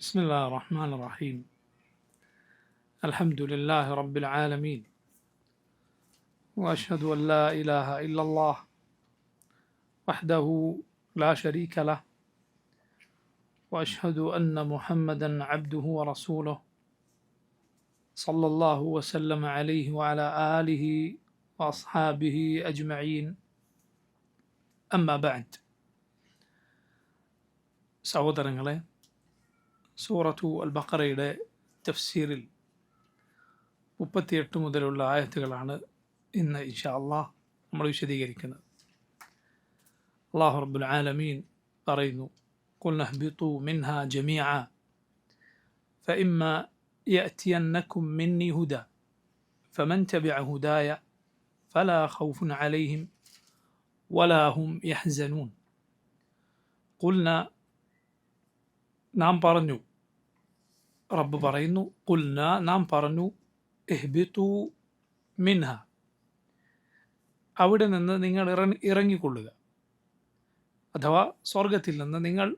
بسم الله الرحمن الرحيم. الحمد لله رب العالمين، وأشهد أن لا إله إلا الله وحده لا شريك له، وأشهد أن محمدا عبده ورسوله صلى الله وسلم عليه وعلى آله وأصحابه أجمعين. أما بعد. സഹോദരങ്ങളെ, സൂറത്തു അൽ ബഖറയുടെ തഫ്സീറിൽ 38 മുതലുള്ള ആയത്തുകളാണ് ഇന്ന് ഇൻഷാ അല്ലാഹ് നമ്മൾ വിശദീകരിക്കുന്നത്. അല്ലാഹു റബ്ബുൽ ആലമീൻ പറയുന്നു: ഖുൽ ഇഹ്ബിതു മിൻഹാ ജമീഅ ഫഇമ്മാ യഅതിയന്നകും മിന്നി ഹുദാ ഫമൻ തബിഅ ഹുദായ ഫലാ ഖൗഫുൻ അലൈഹിം വലാ ഹും യഹ്സനൂൻ. ഖുൽനാ, നാം പറഞ്ഞു, റബ്ബ് പറയുന്നു, ഖുൽന, നാം പറഞ്ഞു, ഇഹ്ബിതു മിൻഹ, അവിടെ നിന്ന് നിങ്ങൾ ഇറങ്ങിക്കൊള്ളുക, അഥവാ സ്വർഗത്തിൽ നിന്ന് നിങ്ങൾ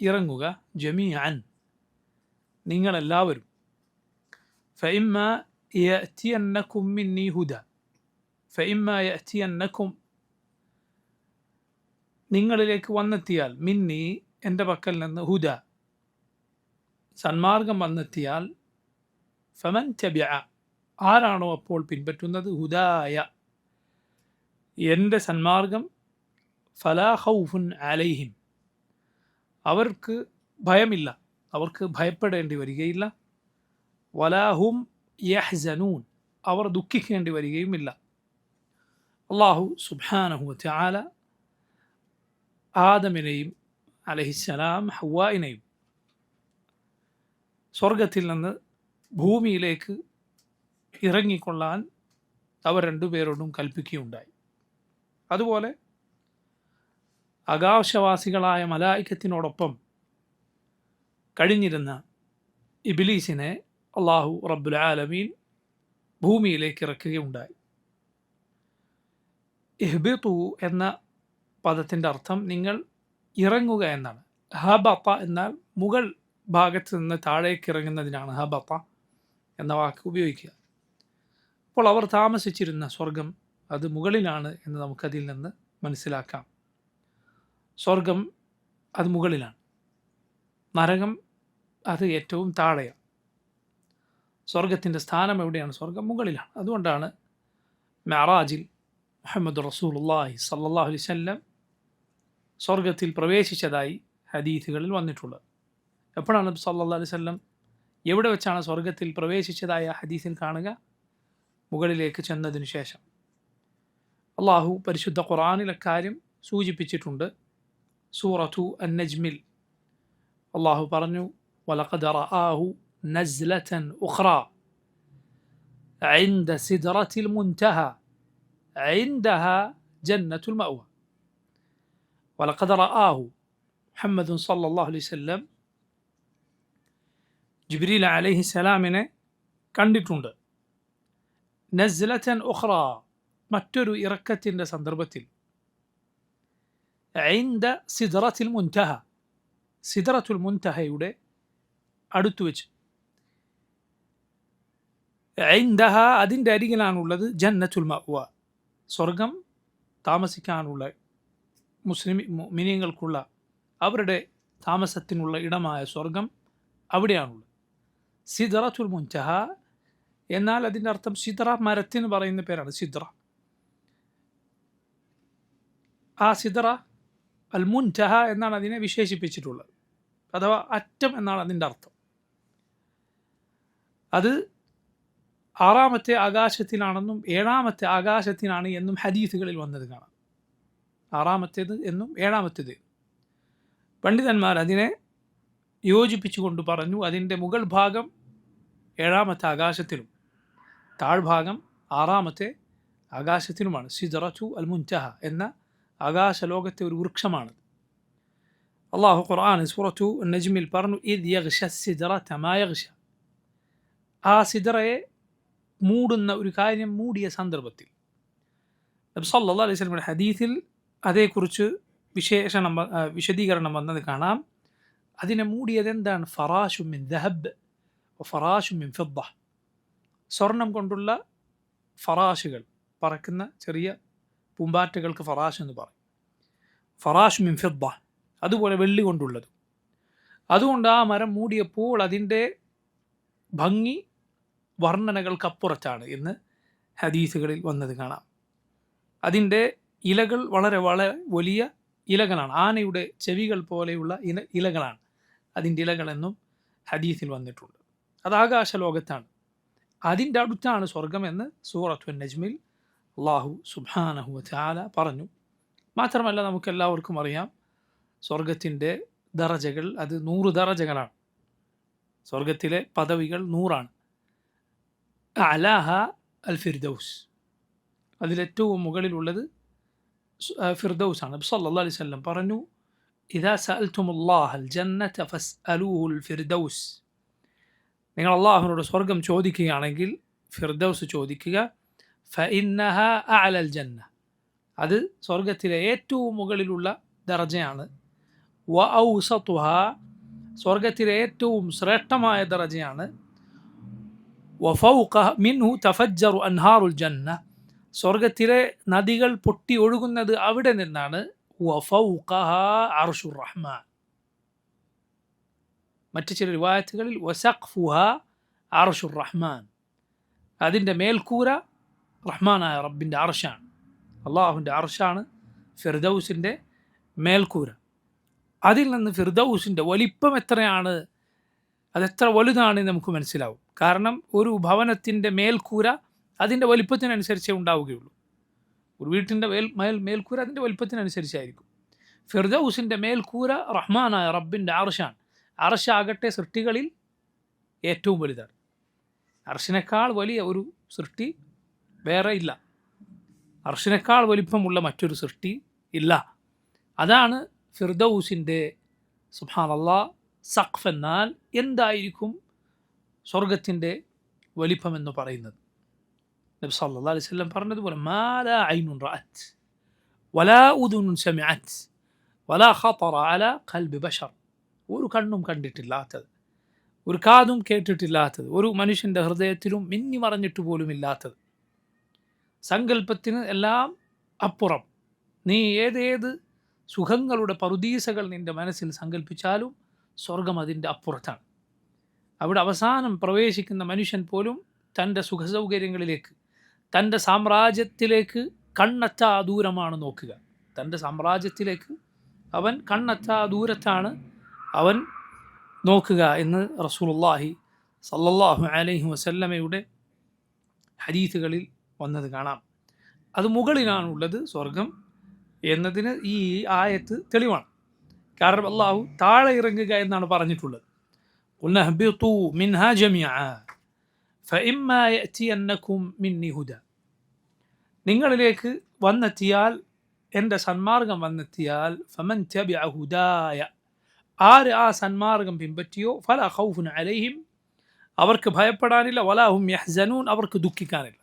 ഇറങ്ങുക, ജമീഅൻ, നിങ്ങളെല്ലാവരും. ഫഇമ്മ യഅതിയന്നകും മിന്നി ഹുദ, ഫഇമ്മ യഅതിയന്നകും, നിങ്ങളിലേക്ക് വന്നെത്തിയാൽ, മിന്നി, എൻ്റെ പക്കൽ നിന്ന്, ഹുദ, സന്മാർഗം വന്നെത്തിയാൽ, ഫമൻ തബിഅ, ആരാണോ അപ്പോൾ പിൻപറ്റുന്നത്, ഹുദായ, എൻ്റെ സന്മാർഗം, ഫലാ ഖൗഫുൻ അലൈഹിം, അവർക്ക് ഭയമില്ല, അവർക്ക് ഭയപ്പെടേണ്ടി വരികയില്ല, വലാഹും യഹ്സനൂൻ, അവർ ദുഃഖിക്കേണ്ടി വരികയുമില്ല. അല്ലാഹു സുബ്ഹാനഹു വതആല ആദമിനെയും അലൈഹിസ്സലാം ഹവ്വായിനെയും സ്വർഗത്തിൽ നിന്ന് ഭൂമിയിലേക്ക് ഇറങ്ങിക്കൊള്ളാൻ അവർ രണ്ടുപേരോടും കൽപ്പിക്കുകയുണ്ടായി. അതുപോലെ ആകാശവാസികളായ മലായികത്തിനോടൊപ്പം കഴിഞ്ഞിരുന്ന ഇബ്ലീസിനെ അല്ലാഹു റബ്ബുൽ ആലമീൻ ഭൂമിയിലേക്ക് ഇറക്കുകയുണ്ടായി. ഇഹ്ബിതു എന്ന പദത്തിൻ്റെ അർത്ഥം നിങ്ങൾ ഇറങ്ങുക എന്നാണ്. ഹബത എന്നാൽ മുകൾ ഭാഗത്ത് നിന്ന് താഴേക്ക് ഇറങ്ങുന്നതിനാണ് ഹബത എന്ന വാക്ക് ഉപയോഗിക്കുക. അപ്പോൾ അവർ താമസിച്ചിരുന്ന സ്വർഗം അത് മുകളിലാണ് എന്ന് നമുക്കതിൽ നിന്ന് മനസ്സിലാക്കാം. സ്വർഗം അത് മുകളിലാണ്, നരകം അത് ഏറ്റവും താഴെയാണ്. സ്വർഗത്തിൻ്റെ സ്ഥാനം എവിടെയാണ്? സ്വർഗം മുകളിലാണ്. അതുകൊണ്ടാണ് മെഅറാജിൽ മുഹമ്മദ് റസൂലുള്ളാഹി സ്വല്ലല്ലാഹു അലൈഹി വസല്ലം സ്വർഗത്തിൽ പ്രവേശിച്ചതായി ഹദീസുകളിൽ വന്നിട്ടുള്ളത്. എപ്പോഴാണ് നബി സല്ലല്ലാഹു അലൈഹി വസല്ലം എവിടെ വെച്ചാണ് സ്വർഗത്തിൽ പ്രവേശിച്ചതായ ഹദീസിൽ കാണുക? മുകളിലേക്ക് ചെന്നതിനു ശേഷം. അള്ളാഹു പരിശുദ്ധ ഖുർആനിൽ അക്കാര്യം സൂചിപ്പിച്ചിട്ടുണ്ട്. സൂറത്തു അൻ-നജ്മിൽ അള്ളാഹു പറഞ്ഞു: വലഖദ് റആഹു നസ്ലതൻ ഉഖ്റാ ഇൻദ സിദ്റത്തിൽ മുൻതഹ ഇൻദഹാ ജന്നത്തുൽ മഅവ. വലഖദ് റആഹു, മുഹമ്മദ് സല്ലല്ലാഹു അലൈഹി വസല്ലം ജിബ്രീൽ അലൈഹിസ്സലാമിനെ കണ്ടിട്ടുണ്ട്. നസ്ലതൻ ഉഖ്റാ, മറ്റൊരു ഇറക്കത്തിൻ്റെ സന്ദർഭത്തിൽ. ഇൻദ സിദ്റത്തിൽ മുൻതഹ, സിദ്റത്തുൽ മുൻതഹയുടെ അടുത്തു വെച്ച്. ഇൻദഹ, അതിൻ്റെ അരികിലാണുള്ളത്, ജന്നത്തുൽ മഅവ, സ്വർഗം താമസിക്കാനുള്ള മുഅ്മിനീങ്ങൾക്കുള്ള അവരുടെ താമസത്തിനുള്ള ഇടമായ സ്വർഗം അവിടെയാണുള്ളത്. സിദ്റത്തുൽ മുൻതഹ എന്നാൽ അതിൻ്റെ അർത്ഥം സിദ്റ, മരത്തിന് പറയുന്ന പേരാണ് സിദ്റ. ആ സിദ്റ അൽ മുൻതഹ എന്നാണ് അതിനെ വിശേഷിപ്പിച്ചിട്ടുള്ളത്, അഥവാ അറ്റം എന്നാണ് അതിൻ്റെ അർത്ഥം. അത് 6-ാമത്തെ ആകാശത്തിലാണെന്നും 7-ാമത്തെ ആകാശത്തിനാണ് എന്നും ഹദീസുകളിൽ വന്നത് കാണാം. 6-ാമത്തേത് എന്നും 7-ാമത്തേത്. പണ്ഡിതന്മാർ അതിനെ യോജിപ്പിച്ചുകൊണ്ട് പറഞ്ഞു, അതിൻ്റെ മുകൾ ഭാഗം 7-ാമത്തെ ആകാശത്തിലും താഴ്ഭാഗം 6-ാമത്തെ ആകാശത്തിനുമാണ്. സിദ്റത്തു അൽ മുൻതഹ എന്ന ആകാശലോകത്തെ ഒരു വൃക്ഷമാണ്. അല്ലാഹു ഖുർആനിൽ സൂറത്തു അൻ-നജ്മിൽ പറഞ്ഞു: ഇദ് യഗ്ശ സിദ്റത മാ യഗ്ശ, ആ സിദ്റയെ മൂടുന്ന ഒരു കാര്യം മൂടിയ സന്ദർഭത്തിൽ. നബി സല്ലല്ലാഹു അലൈഹി വസല്ലം ഹദീസിൽ അതേക്കുറിച്ച് വിശദീകരണം വന്നത് കാണാം. അതിനെ മൂടിയത് എന്താണ്? ഫറാഷു മിൻ ദഹബ് ഫറാഷു മിൻ ഫിദ്ദ. സ്വർണം കൊണ്ടുള്ള ഫറാഷുകൾ, പറക്കുന്ന ചെറിയ പൂമ്പാറ്റകൾക്ക് ഫറാഷ് എന്ന് പറയും. ഫറാഷ് മിൻ ഫിദ്ദ, അതുപോലെ വെള്ളി കൊണ്ടുള്ളത്. അതുകൊണ്ട് ആ മരം മൂടിയപ്പോൾ അതിൻ്റെ ഭംഗി വർണ്ണനകൾക്കപ്പുറത്താണ് എന്ന് ഹദീസുകളിൽ വന്നത് കാണാം. അതിൻ്റെ ഇലകൾ വളരെ വളരെ വലിയ ഇലകളാണ്. ആനയുടെ ചെവികൾ പോലെയുള്ള ഇലകളാണ് അതിൻ്റെ ഇലകളെന്നും ഹദീസിൽ വന്നിട്ടുണ്ട്. അത് ആകാശലോകത്താണ്. അതിൻ്റെ അടുത്താണ് സ്വർഗമെന്ന് സൂറത്തുൻ നജ്മിൽ അല്ലാഹു സുബ്ഹാനഹു വ തആല പറഞ്ഞു. മാത്രമല്ല നമുക്കെല്ലാവർക്കും അറിയാം സ്വർഗത്തിൻ്റെ ദറജകൾ, അത് 100 ദറജകളാണ്. സ്വർഗത്തിലെ പദവികൾ 100ആണ്. അലാഹ അൽ ഫിർദൗസ്, അതിലേറ്റവും മുകളിലുള്ളത് ഫിർദൗസാണ്. നബി സല്ലല്ലാഹു അലൈഹി വസല്ലം പറഞ്ഞു, ഇദാ സഅൽതുമുല്ലാഹൽ ജന്നത ഫസ്അലൂഹുൽ ഫിർദൗസ്. നിങ്ങൾ അള്ളാഹുവിനോട് സ്വർഗം ചോദിക്കുകയാണെങ്കിൽ ഫിർദൗസ് ചോദിക്കുക. ഫഇന്നഹ അഅലൽ ജന്ന, അത് സ്വർഗത്തിലെ ഏറ്റവും മുകളിലുള്ള ദറജയാണ്. വ ഔസതുഹ, സ്വർഗത്തിലെ ഏറ്റവും ശ്രേഷ്ഠമായ ദറജയാണ്. വ ഫൗഖഹ മിൻഹു തഫജ്ജറു അൻഹാറുൽ ജന്ന, സ്വർഗത്തിലെ നദികൾ പൊട്ടി ഒഴുകുന്നത് അവിടെ നിന്നാണ്. വ ഫൗഖഹ അർശുർ റഹ്മാൻ, മറ്റു ചില റിവായത്തുകളിൽ വസഖ്ഫുഹ അർശുർ റഹ്മാൻ, അതിൻ്റെ മേൽക്കൂര റഹ്മാനായ റബ്ബിൻ്റെ അർശാണ്. അള്ളാഹുവിൻ്റെ അർശാണ് ഫിർദൗസിൻ്റെ മേൽക്കൂര. അതിൽ നിന്ന് ഫിർദൗസിൻ്റെ വലിപ്പം എത്രയാണ്, അതെത്ര വലുതാണെന്ന് നമുക്ക് മനസ്സിലാവും. കാരണം ഒരു ഭവനത്തിൻ്റെ മേൽക്കൂര അതിൻ്റെ വലിപ്പത്തിനനുസരിച്ചേ ഉണ്ടാവുകയുള്ളൂ. ഒരു വീട്ടിൻ്റെ മേൽക്കൂര അതിൻ്റെ വലിപ്പത്തിനനുസരിച്ചായിരിക്കും. ഫിർദൗസിൻ്റെ മേൽക്കൂര റഹ്മാനായ റബ്ബിൻ്റെ അർശാണ്. അർശാകട്ടെ സൃഷ്ടികളിൽ ഏറ്റവും വലുതാണ്. അർശിനേക്കാൾ വലിയ ഒരു സൃഷ്ടി വേറെ ഇല്ല. അർശിനേക്കാൾ വലിപ്പമുള്ള മറ്റൊരു സൃഷ്ടി ഇല്ല. അതാണ് ഫിർദൗസിൻ്റെ സുബ്ഹാനല്ലാഹ് സഖ്ഫ് എന്നാൽ എന്തായിരിക്കും സ്വർഗത്തിൻ്റെ വലിപ്പമെന്ന് പറയുന്നത്. നബി സല്ലല്ലാഹു അലൈഹി വസല്ലം പറഞ്ഞതുപോലെ മാ ലാ ഐനുൻ റഅത് വലാ ഉദുനുൻ സമിഅത് വലാ ഖതറ അലാ ഖൽബി ബശർ, ഒരു കണ്ണും കണ്ടിട്ടില്ലാത്തത്, ഒരു കാതും കേട്ടിട്ടില്ലാത്തത്, ഒരു മനുഷ്യൻ്റെ ഹൃദയത്തിലും മിന്നി മറഞ്ഞിട്ട് പോലും ഇല്ലാത്തത്, സങ്കല്പത്തിന് എല്ലാം അപ്പുറം. നീ ഏതേത് സുഖങ്ങളുടെ പറുദീസകൾ നിൻ്റെ മനസ്സിൽ സങ്കല്പിച്ചാലും സ്വർഗം അതിൻ്റെ അപ്പുറത്താണ്. അവിടെ അവസാനം പ്രവേശിക്കുന്ന മനുഷ്യൻ പോലും തൻ്റെ സുഖസൗകര്യങ്ങളിലേക്ക്, തൻ്റെ സാമ്രാജ്യത്തിലേക്ക് കണ്ണെത്താ ദൂരമാണ് നോക്കുക. തൻ്റെ സാമ്രാജ്യത്തിലേക്ക് അവൻ കണ്ണെത്താ ദൂരത്താണ് അവൻ നോക്കുക എന്ന് റസൂലുള്ളാഹി സല്ലല്ലാഹു അലൈഹി വസല്ലമയുടെ ഹദീസുകളിൽ വന്നത് കാണാം. അത് മുകളിലാണുള്ളത് സ്വർഗം എന്നതിന് ഈ ആയത്ത് തെളിവാണ്. കാരണം അള്ളാഹു താഴെ ഇറങ്ങുക എന്നാണ് പറഞ്ഞിട്ടുള്ളത്. ഖുൽനാ ഹബിതു മിൻഹാ ജമീഅ ഫഇമ്മാ യഅതിയന്നകും മിന്നി ഹുദാ, നിങ്ങളിലേക്ക് വന്നെത്തിയാൽ, എൻ്റെ സന്മാർഗം വന്നെത്തിയാൽ, ഫമൻ തബിഅ ഹുദായ, ആര് ആ സന്മാർഗം പിൻപറ്റിയോ, ഫലാ ഖൗഫുൻ അലൈഹിം, അവർക്ക് ഭയപ്പെടാനില്ല, വലാ ഹും യഹ്സനൂൻ, അവർക്ക് ദുഃഖിക്കാനില്ല.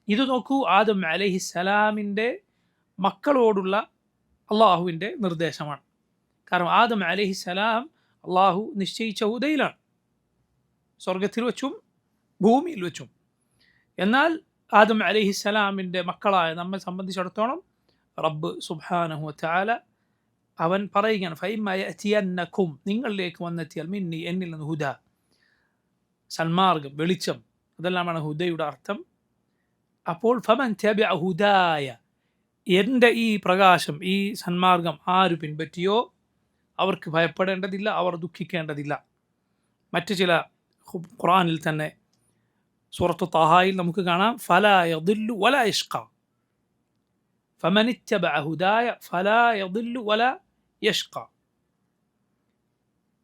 ഇത് നോക്കൂ, ആദം അലൈഹിസ്സലാമിൻ്റെ മക്കളോടുള്ള അള്ളാഹുവിൻ്റെ നിർദ്ദേശമാണ്. കാരണം ആദം അലൈഹിസ്സലാം അള്ളാഹു നിശ്ചയിച്ച ഹുദയിലാണ്, സ്വർഗത്തിൽ വെച്ചും ഭൂമിയിൽ വെച്ചും. എന്നാൽ ആദം അലൈഹിസ്സലാമിൻ്റെ മക്കളായ നമ്മെ സംബന്ധിച്ചിടത്തോളം റബ്ബ് സുബ്ഹാനഹു വ തആല അവൻ പറയുകയാണ്, ഫഇമ്മാ യഅതിയന്നകും, നിങ്ങളിലേക്ക് വന്നെത്തിയാൽ, മിന്നി, എന്നിൽ നിന്ന്, ഹുദ, സന്മാർഗം, വെളിച്ചം, അതെല്ലാമാണ് ഹുദയുടെ അർത്ഥം. അപ്പോൾ ഫമൻ തബിഅ ഹുദായ, എൻ്റെ ഈ പ്രകാശം, ഈ സന്മാർഗം ആര് പിൻപറ്റിയോ അവർക്ക് ഭയപ്പെടേണ്ടതില്ല, അവർ ദുഃഖിക്കേണ്ടതില്ല. മറ്റു ചില ഖുർആനിൽ തന്നെ സൂറത്തു ത്വാഹയിൽ നമുക്ക് കാണാം, ഫലാ യദില്ലു വലാ യഷ്ഖാ, ഫമൻ ഇത്തബഅ ഹുദായ ഫലാ യദില്ലു വലാ യഷ്ഖാ,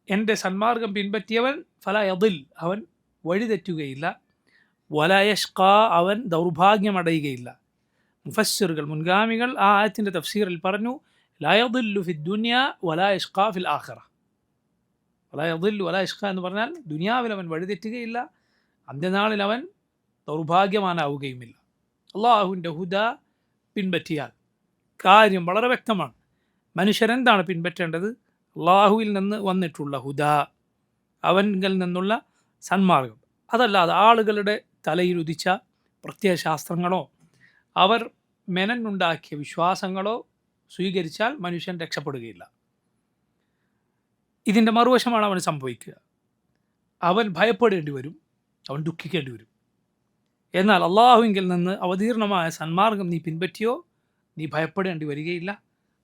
എൻ്റെ സന്മാർഗം പിൻപറ്റിയവൻ ഫലാ യദിൽ, അവൻ വഴിതെറ്റുകയില്ല, വലാ യഷ്ഖാ, അവൻ ദൗർഭാഗ്യമടയുകയില്ല. മുഫസ്സിറുകൾ, മുൻഗാമികൾ ആ ആയത്തിൻ്റെ തഫ്സീറിൽ പറഞ്ഞു, ലാ യദില്ലു ഫി ദുനിയ വലാ യഷ്ഖാ ഫിൽ ആഖിറ. വലാ യദില്ലു വലാ യഷ്ഖാ എന്ന് പറഞ്ഞാൽ ദുനിയാവിൽ അവൻ വഴിതെറ്റുകയില്ല, അന്ത്യനാളിൽ അവൻ ദൗർഭാഗ്യവാനാവുകയുമില്ല. അള്ളാഹുവിൻ്റെ ഹുദ പിൻപറ്റിയാൽ കാര്യം വളരെ വ്യക്തമാണ്. മനുഷ്യരെന്താണ് പിൻപറ്റേണ്ടത്? അള്ളാഹുവിൽ നിന്ന് വന്നിട്ടുള്ള ഹുദ, അവനിൽ നിന്നുള്ള സന്മാർഗം. അതല്ലാതെ ആളുകളുടെ തലയിൽ ഉദിച്ച പ്രത്യയശാസ്ത്രങ്ങളോ അവർ മെനഞ്ഞുണ്ടാക്കിയ വിശ്വാസങ്ങളോ സ്വീകരിച്ചാൽ മനുഷ്യൻ രക്ഷപ്പെടുകയില്ല. ഇതിൻ്റെ മറുവശമാണ് അവന് സംഭവിക്കുക. അവൻ ഭയപ്പെടേണ്ടി വരും, അവൻ ദുഃഖിക്കേണ്ടി വരും. എന്നാൽ അള്ളാഹുവിങ്കിൽ നിന്ന് അവതീർണമായ സന്മാർഗം നീ പിൻപറ്റിയോ നീ ഭയപ്പെടേണ്ടി വരികയില്ല.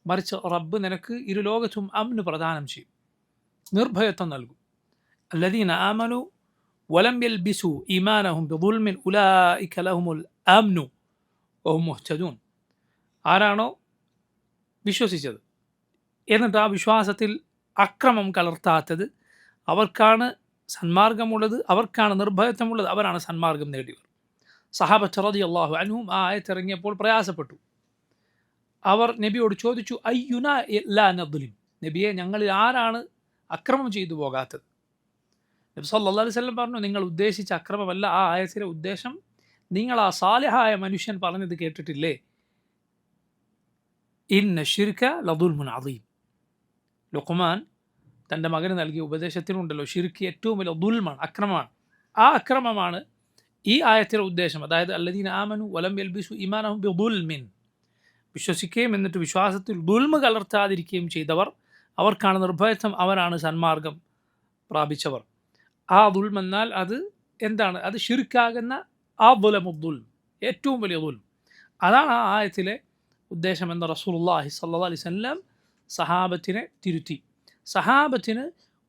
മറിച്ച് റബ്ബ് നിനക്ക് ഇരു ലോകത്തും അമ്ന് പ്രദാനം ചെയ്യും, നിർഭയത്വം നൽകും. അല്ലദീന ആമനു വലം യൽബിസു ഈമാനഹും ബിദുൽമിൻ ഉലൈക ലഹുമുൽ അംനു വഹും മുഹ്തദൂൻ. ആരാണോ വിശ്വസിച്ചത് എന്നിട്ട് ആ വിശ്വാസത്തിൽ അക്രമം കലർത്താത്തത് അവർക്കാണ് സന്മാർഗമുള്ളത്, അവർക്കാണ് നിർഭയത്വമുള്ളത്, അവരാണ് സന്മാർഗം നേടിയവർ. സഹാബത്ത് റളിയല്ലാഹു അൻഹും ആ ആയത്തിറങ്ങിയപ്പോൾ പ്രയാസപ്പെട്ടു. അവർ നബിയോട് ചോദിച്ചു, അയ്യുന ലാ നദ്ലിം, നബിയെ ഞങ്ങളിൽ ആരാണ് അക്രമം ചെയ്തു പോകാത്തത്? നബി സല്ലല്ലാഹു അലൈഹി വസല്ലം പറഞ്ഞു, നിങ്ങൾ ഉദ്ദേശിച്ച അക്രമമല്ല ആ ആയത്തിലെ ഉദ്ദേശം. നിങ്ങൾ ആ സാലിഹായ മനുഷ്യൻ പറഞ്ഞത് കേട്ടിട്ടില്ലേ, ഇന്ന ശിർക ലദുൽമുൻ അദീം. ലുഖ്മാൻ തൻ്റെ മകന് നൽകിയ ഉപദേശത്തിനുണ്ടല്ലോ, ഷിർക്ക് ഏറ്റവും വലിയ ദുൽമാണ്, അക്രമമാണ്. ആ അക്രമമാണ് ഈ ആയത്തിലെ ഉദ്ദേശം. അതായത് അല്ലദീന ആമനു വലം യൽബിസു ഈമാനഹും ബിദുൽമിൻ, വിശ്വസിക്കുകയും എന്നിട്ട് വിശ്വാസത്തിൽ ദുൽമ് കലർത്താതിരിക്കുകയും ചെയ്തവർ അവർക്കാണ് നിർഭയത്വം, അവരാണ് സന്മാർഗം പ്രാപിച്ചവർ. ആ ദുൽമ് എന്നാൽ അത് എന്താണ്? അത് ഷിർക്കാകുന്ന ആ ദുൽമുദ്ദുൽം, ഏറ്റവും വലിയ ദുൽം. അതാണ് ആ ആയത്തിലെ ഉദ്ദേശമെന്ന് റസൂലുള്ളാഹി സ്വല്ലല്ലാഹു അലൈഹി വസല്ലം സഹാബത്തിനെ തിരുത്തി. സഹാബത്തിന്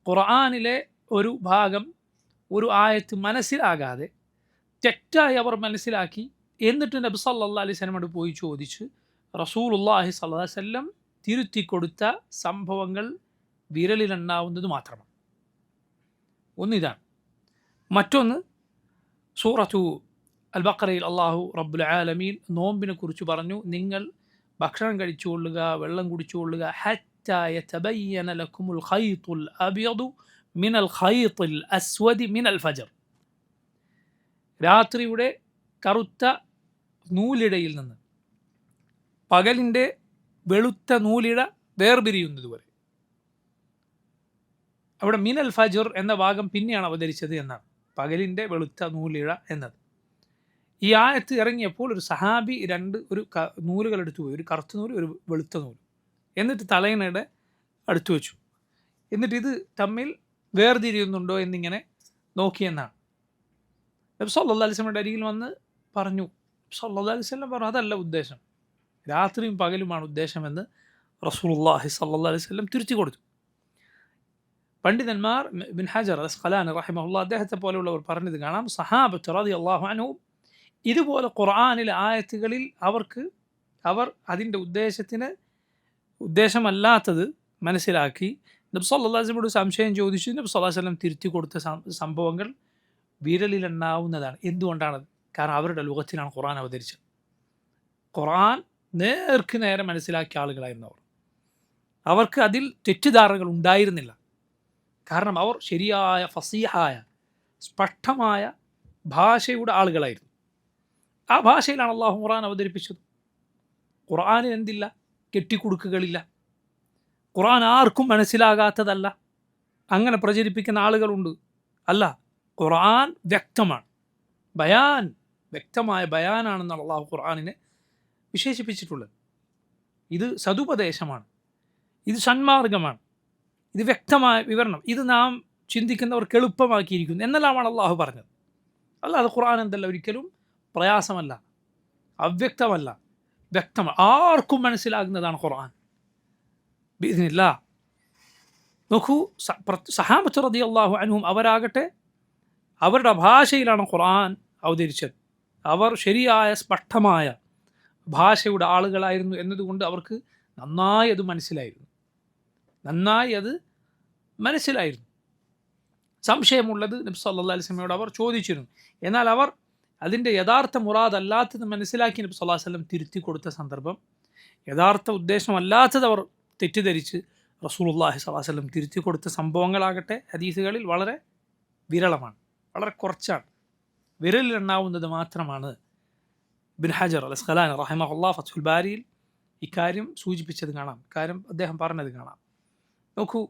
ഖുർആനിലെ ഒരു ഭാഗം, ഒരു ആയത്ത് മനസ്സിലാകാതെ തെറ്റായി അവർ മനസ്സിലാക്കി. എന്നിട്ട് നബി സല്ലല്ലാഹു അലൈഹി വസല്ലമയോട് പോയി ചോദിച്ച് റസൂലുള്ളാഹി സ്വല്ലല്ലാഹു അലൈഹി വസല്ലം തിരുത്തി കൊടുത്ത സംഭവങ്ങൾ വിരലിലെണ്ണാവുന്നത് മാത്രമാണ്. ഒന്നിതാണ്. മറ്റൊന്ന്, സൂറത്തു അൽ ബഖറയിൽ അല്ലാഹു റബ്ബുൽ ആലമീൻ നോമ്പിനെ കുറിച്ച് പറഞ്ഞു, നിങ്ങൾ ഭക്ഷണം കഴിച്ചുകൊള്ളുക, വെള്ളം കുടിച്ചുകൊള്ളുക, ഹത്താ യതബയ്യന ലക്കുമുൽ ഖൈത്തുൽ അബ്യദു മിനൽ ഖൈത്തിൽ അസ്വദി മിനൽ ഫജർ. രാത്രിയുടെ കറുത്ത നൂലിടയിൽ നിന്ന് പകലിൻ്റെ വെളുത്ത നൂലിട വേർപിരിയുന്നതുവരെ. അവിടെ മിനൽ ഫജർ എന്ന ഭാഗം പിന്നെയാണ് അവതരിച്ചത് എന്നാണ്, പകലിൻ്റെ വെളുത്ത നൂലിഴ എന്നത്. ഈ ആയത്ത് ഇറങ്ങിയപ്പോൾ ഒരു സഹാബി ഒരു നൂലുകൾ എടുത്തു പോയി, ഒരു കറുത്ത നൂല്, ഒരു വെളുത്ത നൂല്, എന്നിട്ട് തലയിണയുടെ അടുത്തു വെച്ചു. എന്നിട്ട് ഇത് തമ്മിൽ വേർതിരിയുന്നുണ്ടോ എന്നിങ്ങനെ നോക്കിയെന്നാണ്. നബി സല്ലല്ലാഹു അലൈഹി വസല്ലമയുടെ അരികിൽ വന്ന് പറഞ്ഞു. സല്ലല്ലാഹു അലൈഹി വസല്ലം പറഞ്ഞു, അതല്ല ഉദ്ദേശം, രാത്രിയും പകലുമാണ് ഉദ്ദേശമെന്ന് റസൂലുള്ളാഹി സല്ലല്ലാഹു അലൈഹി വസല്ലം തിരിച്ചു കൊടുത്തു. പണ്ഡിതന്മാർ ഇബ്ൻ ഹജർ അസ്ഖലാനി റഹിമഹുല്ലാഹ് അദ്ദേഹത്തെ പോലെയുള്ളവർ പറഞ്ഞത് കാണാം, സഹാബത്ത് റളിയല്ലാഹു അൻഹും ഇതുപോലെ ഖുർആനിലെ ആയത്തുകളിൽ അവർ അതിൻ്റെ ഉദ്ദേശമല്ലാത്തത് മനസ്സിലാക്കി നബി സല്ലല്ലാഹു അലൈഹി വസല്ലമയോട് സംശയം ചോദിച്ചു. നബി സല്ലല്ലാഹു അലൈഹി വസല്ലം തിരുത്തി കൊടുത്ത സംഭവങ്ങൾ വിരലിലെണ്ണാവുന്നതാണ്. എന്തുകൊണ്ടാണത്? കാരണം അവരുടെ ലോകത്തിലാണ് ഖുർആൻ അവതരിച്ചത്. ഖുർആൻ നേർക്ക് നേരെ മനസ്സിലാക്കിയ ആളുകളായിരുന്നു അവർ. അവർക്ക് അതിൽ തെറ്റിദ്ധാരണകൾ ഉണ്ടായിരുന്നില്ല. കാരണം അവർ ശരിയായ ഫസീഹായ സ്പഷ്ടമായ ഭാഷയുടെ ആളുകളായിരുന്നു. ആ ഭാഷയിലാണ് അള്ളാഹു ഖുർആൻ അവതരിപ്പിച്ചത്. ഖുർആനിൽ എന്തില്ല? കെട്ടിക്കുടുക്കുകളില്ല. ഖുർആൻ ആർക്കും മനസ്സിലാകാത്തതല്ല. അങ്ങനെ പ്രചരിപ്പിക്കുന്ന ആളുകളുണ്ട്. അല്ല, ഖുർആൻ വ്യക്തമാണ്, വ്യക്തമായ ബയാനാണെന്നാണ് അള്ളാഹു ഖുർആനിനെ വിശേഷിപ്പിച്ചിട്ടുള്ളത്. ഇത് സതുപദേശമാണ്, ഇത് സന്മാർഗമാണ്, ഇത് വ്യക്തമായ വിവരണം. ഇത് നാം ചിന്തിക്കുന്നവർക്ക് എളുപ്പമാക്കിയിരിക്കുന്നു എന്നെല്ലാമാണ് അള്ളാഹു പറഞ്ഞത്. അല്ലാതെ ഖുർആൻ എന്തല്ല ഒരിക്കലും പ്രയാസമല്ല, അവ്യക്തമല്ല, വ്യക്തമാണ്, ആർക്കും മനസ്സിലാകുന്നതാണ് ഖുർആൻ ബിഇദ്നില്ലാ. നോക്കൂ, സഹാബത്ത് റളിയല്ലാഹു അൻഹും അവരാകട്ടെ അവരുടെ ഭാഷയിലാണ് ഖുർആൻ അവതരിച്ചത്. അവർ ശരിയായ സ്പഷ്ടമായ ഭാഷയുടെ ആളുകളായിരുന്നു എന്നതുകൊണ്ട് അവർക്ക് നന്നായി അത് മനസ്സിലായിരുന്നു. സംശയമുള്ളത് നബി സല്ലല്ലാഹു അലൈഹി വസല്ലമയോട് അവർ ചോദിച്ചിരുന്നു. എന്നാൽ അവർ അതിൻ്റെ യഥാർത്ഥ മുറാദല്ലാത്തത് മനസ്സിലാക്കി നബി സല്ലല്ലാഹു അലൈഹി വസല്ലം തിരുത്തി കൊടുത്ത സന്ദർഭം, യഥാർത്ഥ ഉദ്ദേശമല്ലാത്തത് അവർ തെറ്റിദ്ധരിച്ച് റസൂലുള്ളാഹി സ്വല്ലല്ലാഹു അലൈഹി വസല്ലം തിരുത്തി കൊടുത്ത സംഭവങ്ങളാകട്ടെ ഹദീസുകളിൽ വളരെ വിരളമാണ്, വളരെ കുറച്ചാണ്, വിരലിലെണ്ണാവുന്നത് മാത്രമാണ്. ഇബ്ൻ ഹജർ അസ്ഖലാനി റഹിമഹുല്ലാഹ് ഫത്ഹുൽ ബാരിയിൽ ഇക്കാര്യം സൂചിപ്പിച്ചത് കാണാം, ഇക്കാര്യം അദ്ദേഹം പറഞ്ഞത് കാണാം. നോക്കൂ,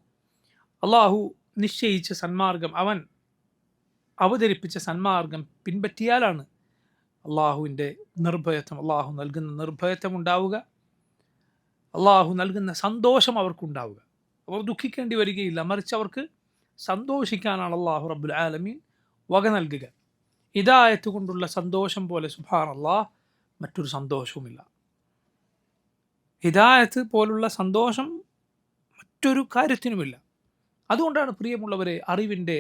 അള്ളാഹു നിശ്ചയിച്ച സന്മാർഗം, അവൻ അവതരിപ്പിച്ച സന്മാർഗം പിൻപറ്റിയാലാണ് അള്ളാഹുവിൻ്റെ നിർഭയത്വം, അള്ളാഹു നൽകുന്ന നിർഭയത്വം ഉണ്ടാവുക, അള്ളാഹു നൽകുന്ന സന്തോഷം അവർക്കുണ്ടാവുക. അവർ ദുഃഖിക്കേണ്ടി വരികയില്ല, മറിച്ച് അവർക്ക് സന്തോഷിക്കാനാണ് അള്ളാഹു റബ്ബുൽ ആലമീൻ വക നൽകുക. ഹിദായത്ത് കൊണ്ടുള്ള സന്തോഷം പോലെ സുബ്ഹാനല്ലാഹ് മറ്റൊരു സന്തോഷവുമില്ല. ഹിദായത്ത് പോലുള്ള സന്തോഷം മറ്റൊരു കാര്യത്തിനുമില്ല. അതുകൊണ്ടാണ് പ്രിയമുള്ളവരെ, അറിവിൻ്റെ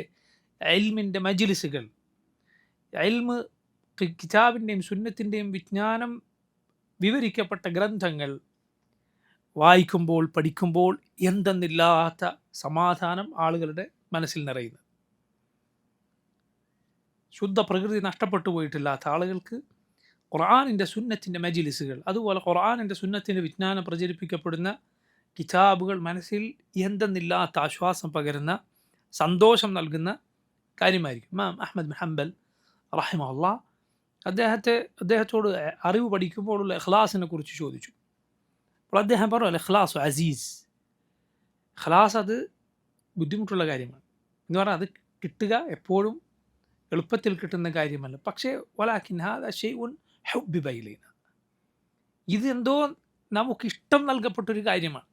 ഇൽമിൻ്റെ മജ്ലിസുകൾ, ഇൽമ് കിതാബിൻ്റെയും സുന്നത്തിൻ്റെയും വിജ്ഞാനം വിവരിക്കപ്പെട്ട ഗ്രന്ഥങ്ങൾ വായിക്കുമ്പോൾ പഠിക്കുമ്പോൾ എന്തെന്നില്ലാത്ത സമാധാനം ആളുകളുടെ മനസ്സിൽ നിറയുന്നത്. ശുദ്ധ പ്രകൃതി നഷ്ടപ്പെട്ടു പോയിട്ടില്ലാത്ത ആളുകൾക്ക് ഖുർആനിൻ്റെ സുന്നത്തിൻ്റെ മജ്ലിസുകൾ, അതുപോലെ ഖുർആനിൻ്റെ സുന്നത്തിൻ്റെ വിജ്ഞാനം പ്രചരിപ്പിക്കപ്പെടുന്ന കിതാബുകൾ മനസ്സിൽ എന്തെന്നില്ലാത്ത ആശ്വാസം പകരുന്ന, സന്തോഷം നൽകുന്ന കാര്യമായിരിക്കും. ഇമാം അഹ്മദ് ബിൻ ഹംബൽ റഹിമഹുല്ലാഹ് അദ്ദേഹത്തോട് അറിവ് പഠിക്കുമ്പോഴുള്ള ഇഖ്ലാസിനെ കുറിച്ച് ചോദിച്ചു. അപ്പോൾ അദ്ദേഹം പറഞ്ഞു, അൽ ഇഖ്ലാസു അസീസ്, ഇഖ്ലാസ് അത് ബുദ്ധിമുട്ടുള്ള കാര്യമാണ് എന്ന് പറഞ്ഞാൽ അത് കിട്ടുക എപ്പോഴും എളുപ്പത്തിൽ കിട്ടുന്ന കാര്യമല്ല. പക്ഷേ വലാകിൻ ഹാദാ ശൈഉൻ ഹുബ്ബിബ ഇലൈന, ഇത് എന്തോ നമുക്കിഷ്ടം നൽകപ്പെട്ടൊരു കാര്യമാണ്.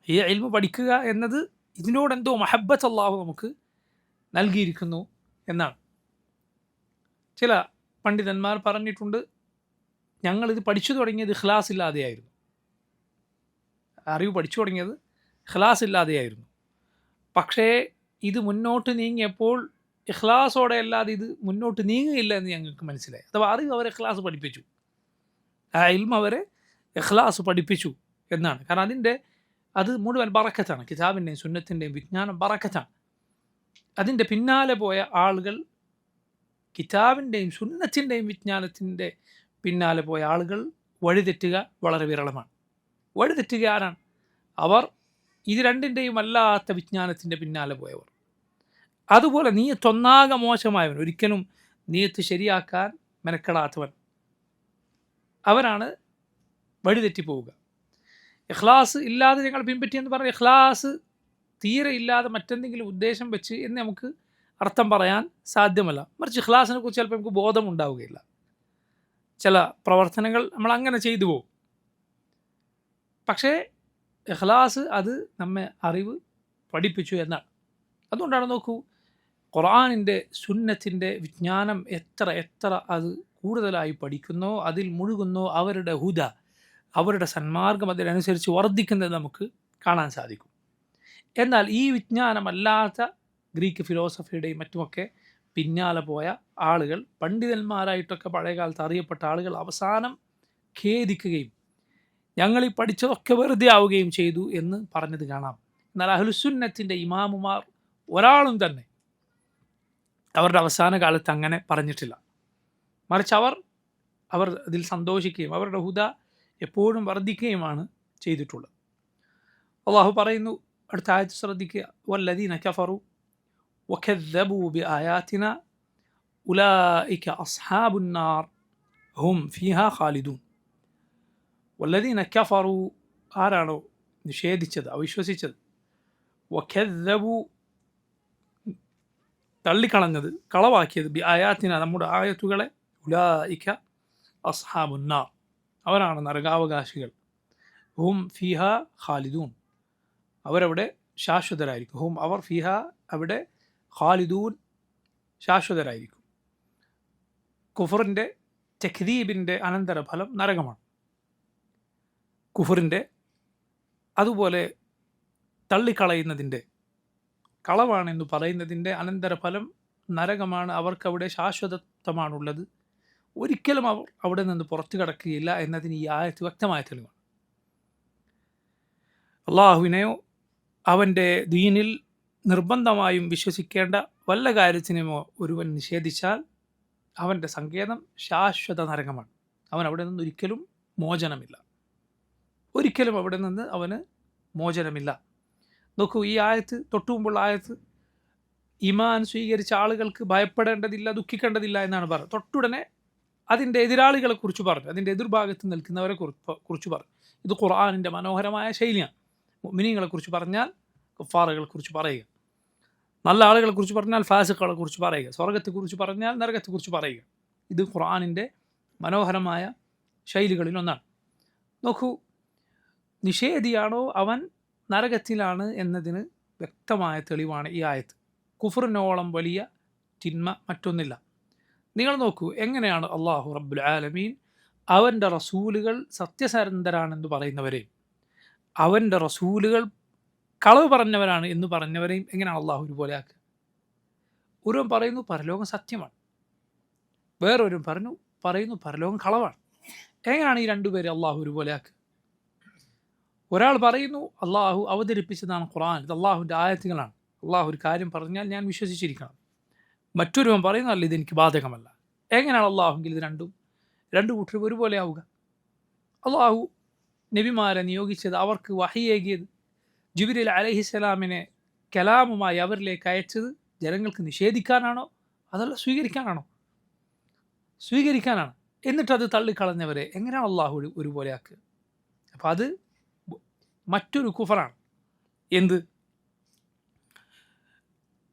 ഈ ഇൽമു പഠിക്കുക എന്നത് ഇതിനോടെന്തോ മഹബ്ബത്ത് അല്ലാഹു നമുക്ക് നൽകിയിരിക്കുന്നു എന്നാണ്. ചില പണ്ഡിതന്മാർ പറഞ്ഞിട്ടുണ്ട്, ഞങ്ങളിത് പഠിച്ചു തുടങ്ങിയത് ഇഖ്ലാസ് ഇല്ലാതെയായിരുന്നു. അറിവ് പഠിച്ചു തുടങ്ങിയത് ഇഖ്ലാസ് ഇല്ലാതെയായിരുന്നു. പക്ഷേ ഇത് മുന്നോട്ട് നീങ്ങിയപ്പോൾ ഇഖ്ലാസോടെ അല്ലാതെ ഇത് മുന്നോട്ട് നീങ്ങുകയില്ല എന്ന് ഞങ്ങൾക്ക് മനസ്സിലായി. അഥവാ അറിവ് അവരെ ഇഖ്ലാസ് പഠിപ്പിച്ചു, ആ ഇൽമ അവരെ ഇഖ്ലാസ് പഠിപ്പിച്ചു എന്നാണ്. കാരണം അത് മുഴുവൻ ബറക്കത്താണ്. കിതാബിൻ്റെയും സുന്നത്തിൻ്റെയും വിജ്ഞാനം ബറക്കത്താണ്. അതിൻ്റെ പിന്നാലെ പോയ ആളുകൾ, കിതാബിൻ്റെയും സുന്നത്തിൻ്റെയും വിജ്ഞാനത്തിൻ്റെ പിന്നാലെ പോയ ആളുകൾ വഴിതെറ്റുക വളരെ വിരളമാണ്. വഴിതെറ്റുക ആരാണ്? അവർ ഇത് രണ്ടിൻ്റെയും അല്ലാത്ത വിജ്ഞാനത്തിൻ്റെ പിന്നാലെ പോയവർ. അതുപോലെ നീയത്തൊന്നാകെ മോശമായവൻ, ഒരിക്കലും നീയത്ത് ശരിയാക്കാൻ മെനക്കെടാത്തവൻ, അവരാണ് വഴിതെറ്റിപ്പോവുക. ഇഖ്ലാസ് ഇല്ലാതെ ഞങ്ങൾ പിൻപറ്റിയെന്ന് പറഞ്ഞാൽ ഇഖ്ലാസ് തീരെ ഇല്ലാതെ മറ്റെന്തെങ്കിലും ഉദ്ദേശം വെച്ച് എന്ന് നമുക്ക് അർത്ഥം പറയാൻ സാധ്യമല്ല. മറിച്ച് ഇഖ്ലാസിനെ കുറിച്ച് ചിലപ്പോൾ നമുക്ക് ബോധമുണ്ടാവുകയില്ല. ചില പ്രവർത്തനങ്ങൾ നമ്മൾ അങ്ങനെ ചെയ്തു പോകും. പക്ഷേ ഇഖ്ലാസ് അത് നമ്മെ അറിവ് പഠിപ്പിച്ചു എന്നാണ്. അതുകൊണ്ടാണ് നോക്കൂ, ഖുർആനിൻ്റെ സുന്നത്തിൻ്റെ വിജ്ഞാനം എത്ര അത് കൂടുതലായി പഠിക്കുന്നോ, അതിൽ മുഴുകുന്നോ, അവരുടെ ഹുദ, അവരുടെ സന്മാർഗം അതിനനുസരിച്ച് വർദ്ധിക്കുന്നത് നമുക്ക് കാണാൻ സാധിക്കും. എന്നാൽ ഈ വിജ്ഞാനമല്ലാത്ത ഗ്രീക്ക് ഫിലോസഫിയുടെയും മറ്റുമൊക്കെ പിന്നാലെ പോയ ആളുകൾ, പണ്ഡിതന്മാരായിട്ടൊക്കെ പഴയകാലത്ത് അറിയപ്പെട്ട ആളുകൾ, അവസാനം ഖേദിക്കുകയും ഞങ്ങളീ പഠിച്ചതൊക്കെ വെറുതെ ആവുകയും ചെയ്തു എന്ന് പറഞ്ഞത് കാണാം. എന്നാൽ അഹ്ലുസുന്നത്തിൻ്റെ ഇമാമുമാർ ഒരാളും തന്നെ അവരുടെ അവസാന കാലത്ത് അങ്ങനെ പറഞ്ഞിട്ടില്ല. മറിച്ച് അവർ അതിൽ സന്തോഷിക്കുകയും അവരുടെ ഹുദ എപ്പോഴും വർദ്ധിക്കുകയുമാണ് ചെയ്തിട്ടുള്ളത്. അള്ളാഹു പറയുന്നു, അടുത്ത ആയത്ത് ശ്രദ്ധിക്കുക, വല്ലദീന കഫറു വകദ്ദബൂ ബിആയാതിനാ ഉലൈക അസ്ഹാബുൻ നാർ ഹും ഫീഹാ ഖാലിദൂൻ. വല്ലദീന കഫറു, ആരാണോ നിഷേധിച്ചത്, അവിശ്വസിച്ചത്, വകദ്ദബൂ, തള്ളിക്കളഞ്ഞത്, കളവാക്കിയത്, ബിആയാതിനാ, നമ്മുടെ ആയത്തുകളെ, ഉലൈക അസ്ഹാബുൻ നാർ, അവരാണ് നരകാവകാശികൾ, ഹും ഫീഹ ഖാലിദൂൻ, അവരവിടെ ശാശ്വതരായിരിക്കും. ഹും, അവർ, ഫീഹ, അവിടെ, ഖാലിദൂൻ, ശാശ്വതരായിരിക്കും. കുഫറിൻ്റെ, തക്ദീബിൻ്റെ അനന്തരഫലം നരകമാണ്. കുഫറിൻ്റെ, അതുപോലെ തള്ളിക്കളയുന്നതിൻ്റെ, കളവാണെന്ന് പറയുന്നതിൻ്റെ അനന്തരഫലം നരകമാണ്. അവർക്കവിടെ ശാശ്വതത്വമാണുള്ളത്. ഒരിക്കലും അവർ അവിടെ നിന്ന് പുറത്തു കടക്കുകയില്ല എന്നതിന് ഈ ആയത്ത് വ്യക്തമായ തെളിവാണ്. അള്ളാഹുവിനെയോ അവൻ്റെ ദീനിൽ നിർബന്ധമായും വിശ്വസിക്കേണ്ട വല്ല കാര്യത്തിനുമോ ഒരുവൻ നിഷേധിച്ചാൽ അവൻ്റെ സങ്കേതം ശാശ്വത നരകമാണ്. അവൻ അവിടെ നിന്ന് ഒരിക്കലും മോചനമില്ല. ഒരിക്കലും അവിടെ നിന്ന് അവന് മോചനമില്ല. നോക്കൂ, ഈ ആയത്ത്, തൊട്ടുമുമ്പുള്ള ആയത്ത്, ഈമാൻ സ്വീകരിച്ച ആളുകൾക്ക് ഭയപ്പെടേണ്ടതില്ല, ദുഃഖിക്കേണ്ടതില്ല എന്നാണ് പറഞ്ഞത്. തൊട്ടുടനെ അതിൻ്റെ എതിരാളികളെ കുറിച്ച് പറഞ്ഞു, അതിൻ്റെ എതിർഭാഗത്ത് നിൽക്കുന്നവരെ കുറിച്ച് പറഞ്ഞു. ഇത് ഖുർആനിൻ്റെ മനോഹരമായ ശൈലിയാണ്. മുഅ്മിനീങ്ങളെക്കുറിച്ച് പറഞ്ഞാൽ കുഫാറുകളെക്കുറിച്ച് പറയുക, നല്ല ആളുകളെക്കുറിച്ച് പറഞ്ഞാൽ ഫാസിഖുകളെക്കുറിച്ച് പറയുക, സ്വർഗത്തെക്കുറിച്ച് പറഞ്ഞാൽ നരകത്തെക്കുറിച്ച് പറയുക. ഇത് ഖുർആനിൻ്റെ മനോഹരമായ ശൈലികളിൽ ഒന്നാണ്. നോക്കൂ, നിഷേധിയാണോ അവൻ നരകത്തിലാണ് എന്നതിന് വ്യക്തമായ തെളിവാണ് ഈ ആയത്ത്. കുഫറിനോളം വലിയ തിന്മ മറ്റൊന്നില്ല. നിങ്ങൾ നോക്കൂ, എങ്ങനെയാണ് അള്ളാഹു റബ്ബുൽ ആലമീൻ അവൻ്റെ റസൂലുകൾ സത്യസന്ധരാണെന്ന് പറയുന്നവരെയും അവൻ്റെ റസൂലുകൾ കളവ് പറഞ്ഞവരാണ് എന്ന് പറഞ്ഞവരെയും എങ്ങനെയാണ് അള്ളാഹു ഒരുപോലെ ആക്കുക? ഒരുവൻ പറയുന്നു പരലോകം സത്യമാണ്, വേറൊരു പറയുന്നു പരലോകം കളവാണ്. എങ്ങനെയാണ് ഈ രണ്ടുപേരെ അള്ളാഹു ഒരുപോലെ ആക്കുക? ഒരാൾ പറയുന്നു അള്ളാഹു അവതരിപ്പിച്ചതാണ് ഖുർആൻ, ഇത് അള്ളാഹുവിൻ്റെ ആയത്തുകളാണ്, അള്ളാഹു ഒരു കാര്യം പറഞ്ഞാൽ ഞാൻ വിശ്വസിച്ചിരിക്കണം. മറ്റൊരുവൻ പറയുന്നു അല്ല, ഇതെനിക്ക് ബാധകമല്ല. എങ്ങനെയാണ് അള്ളാഹുങ്കിൽ ഇത് രണ്ടു കൂട്ടരും ഒരുപോലെ ആവുക? അള്ളാഹു നബിമാരെ നിയോഗിച്ചത്, അവർക്ക് വഹിയേകിയത്, ജിബ്രീൽ അലൈഹിസ്സലാമിനെ കലാമുമായി അവരിലേക്ക് അയച്ചത് ജനങ്ങൾക്ക് നിഷേധിക്കാനാണോ അതല്ല സ്വീകരിക്കാനാണോ? സ്വീകരിക്കാനാണ്. എന്നിട്ടത് തള്ളിക്കളഞ്ഞവരെ എങ്ങനെയാണ് അള്ളാഹു ഒരുപോലെ ആക്കുക? അപ്പം അത് മറ്റൊരു കുഫറാണ്. എന്ത്?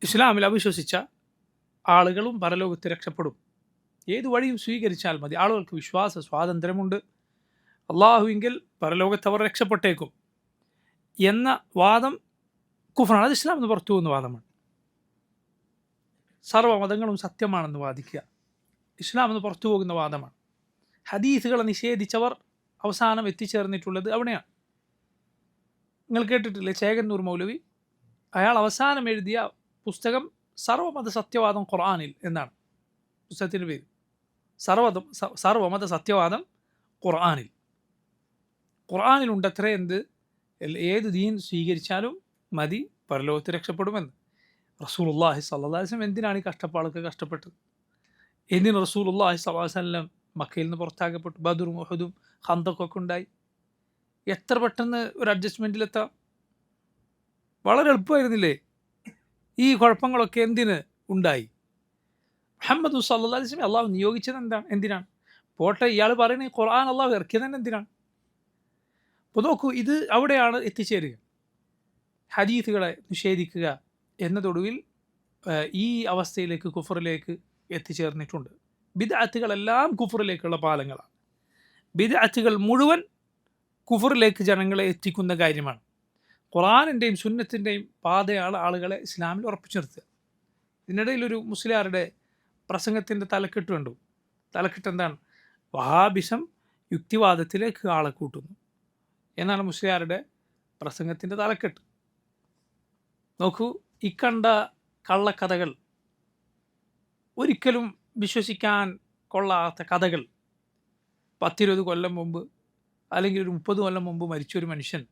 ഇസ്ലാമിൽ അവിശ്വസിച്ച ആളുകളും പരലോകത്ത് രക്ഷപ്പെടും, ഏത് വഴിയും സ്വീകരിച്ചാൽ മതി. ആളുകൾക്ക് വിശ്വാസ സ്വാതന്ത്ര്യമുണ്ട്, അള്ളാഹുവിങ്കിൽ പരലോകത്ത് അവർ രക്ഷപ്പെട്ടേക്കും എന്ന വാദം കുഫറാണ്. അത് ഇസ്ലാം എന്ന് പുറത്തു പോകുന്ന വാദമാണ്. സർവ്വമതങ്ങളും സത്യമാണെന്ന് വാദിക്കുക ഇസ്ലാം എന്ന് പുറത്തു പോകുന്ന വാദമാണ്. ഹദീസുകളെ നിഷേധിച്ചവർ അവസാനം എത്തിച്ചേർന്നിട്ടുള്ളത് അവിടെയാണ്. നിങ്ങൾ കേട്ടിട്ടില്ലേ ചേകന്നൂർ മൗലവി? അയാൾ അവസാനം എഴുതിയ പുസ്തകം സർവമത സത്യവാദം ഖുർആനിൽ എന്നാണ് പുസ്തകത്തിൻ്റെ പേര്. സർവമത സത്യവാദം ഖുർആനിൽ. ഖുർആനിലുണ്ടത്രേ എന്ത്? ഏത് ദീൻ സ്വീകരിച്ചാലും മതി, പരലോകത്ത് രക്ഷപ്പെടുമെന്ന്. റസൂലുള്ളാഹി സ്വല്ലല്ലാഹി അലൈഹി വസല്ലം എന്തിനാണ് ഈ കഷ്ടപ്പാടൊക്കെ കഷ്ടപ്പെട്ടത്? എന്തിന് റസൂലുള്ളാഹി സ്വല്ലല്ലാഹി അലൈഹി വസല്ലം മക്കയിൽ നിന്ന് പുറത്താക്കപ്പെട്ടു? ബദറും ഉഹുദും ഖന്തഖൊക്കെ ഉണ്ടായി. എത്ര പെട്ടെന്ന് ഒരു അഡ്ജസ്റ്റ്മെൻറ്റിലെത്താം? വളരെ എളുപ്പമായിരുന്നില്ലേ? ഈ കുഴപ്പങ്ങളൊക്കെ എന്തിന് ഉണ്ടായി? മുഹമ്മദ് സല്ലല്ലാഹു അലൈഹി വസല്ലം അള്ളാഹു നിയോഗിച്ചത് എന്തിനാണ്? പോട്ടെ, ഇയാൾ പറയുന്നത് ഖുർആൻ അള്ളാഹു ഇറക്കിയത് തന്നെ എന്തിനാണ്? അപ്പോൾ നോക്കൂ, ഇത് അവിടെയാണ് എത്തിച്ചേരുക. ഹദീസുകളെ നിഷേധിക്കുക എന്നതൊടുവിൽ ഈ അവസ്ഥയിലേക്ക്, കുഫറിലേക്ക് എത്തിച്ചേർന്നിട്ടുണ്ട്. ബിദ്അത്തുകളെല്ലാം കുഫറിലേക്കുള്ള പാലങ്ങളാണ്. ബിദ്അത്തുകൾ മുഴുവൻ കുഫറിലേക്ക് ജനങ്ങളെ എത്തിക്കുന്ന കാര്യമാണ്. ഖുർആനിൻ്റെയും സുന്നത്തിൻ്റെയും പാതയാണ് ആളുകളെ ഇസ്ലാമിൽ ഉറപ്പിച്ചു നിർത്തുക. ഇതിനിടയിൽ ഒരു മുസ്ലിയാരുടെ പ്രസംഗത്തിൻ്റെ തലക്കെട്ട് കണ്ടു. തലക്കെട്ട് എന്താണ്? വഹാബിസം യുക്തിവാദത്തിലേക്ക് ആളെ കൂട്ടുന്നു എന്നാണ് മുസ്ലിയാരുടെ പ്രസംഗത്തിൻ്റെ തലക്കെട്ട്. നോക്കൂ, ഇക്കണ്ട കള്ളക്കഥകൾ, ഒരിക്കലും വിശ്വസിക്കാൻ കൊള്ളാത്ത കഥകൾ, 10-20 കൊല്ലം മുമ്പ് അല്ലെങ്കിൽ ഒരു 30 കൊല്ലം മുമ്പ് മരിച്ചൊരു മനുഷ്യൻ,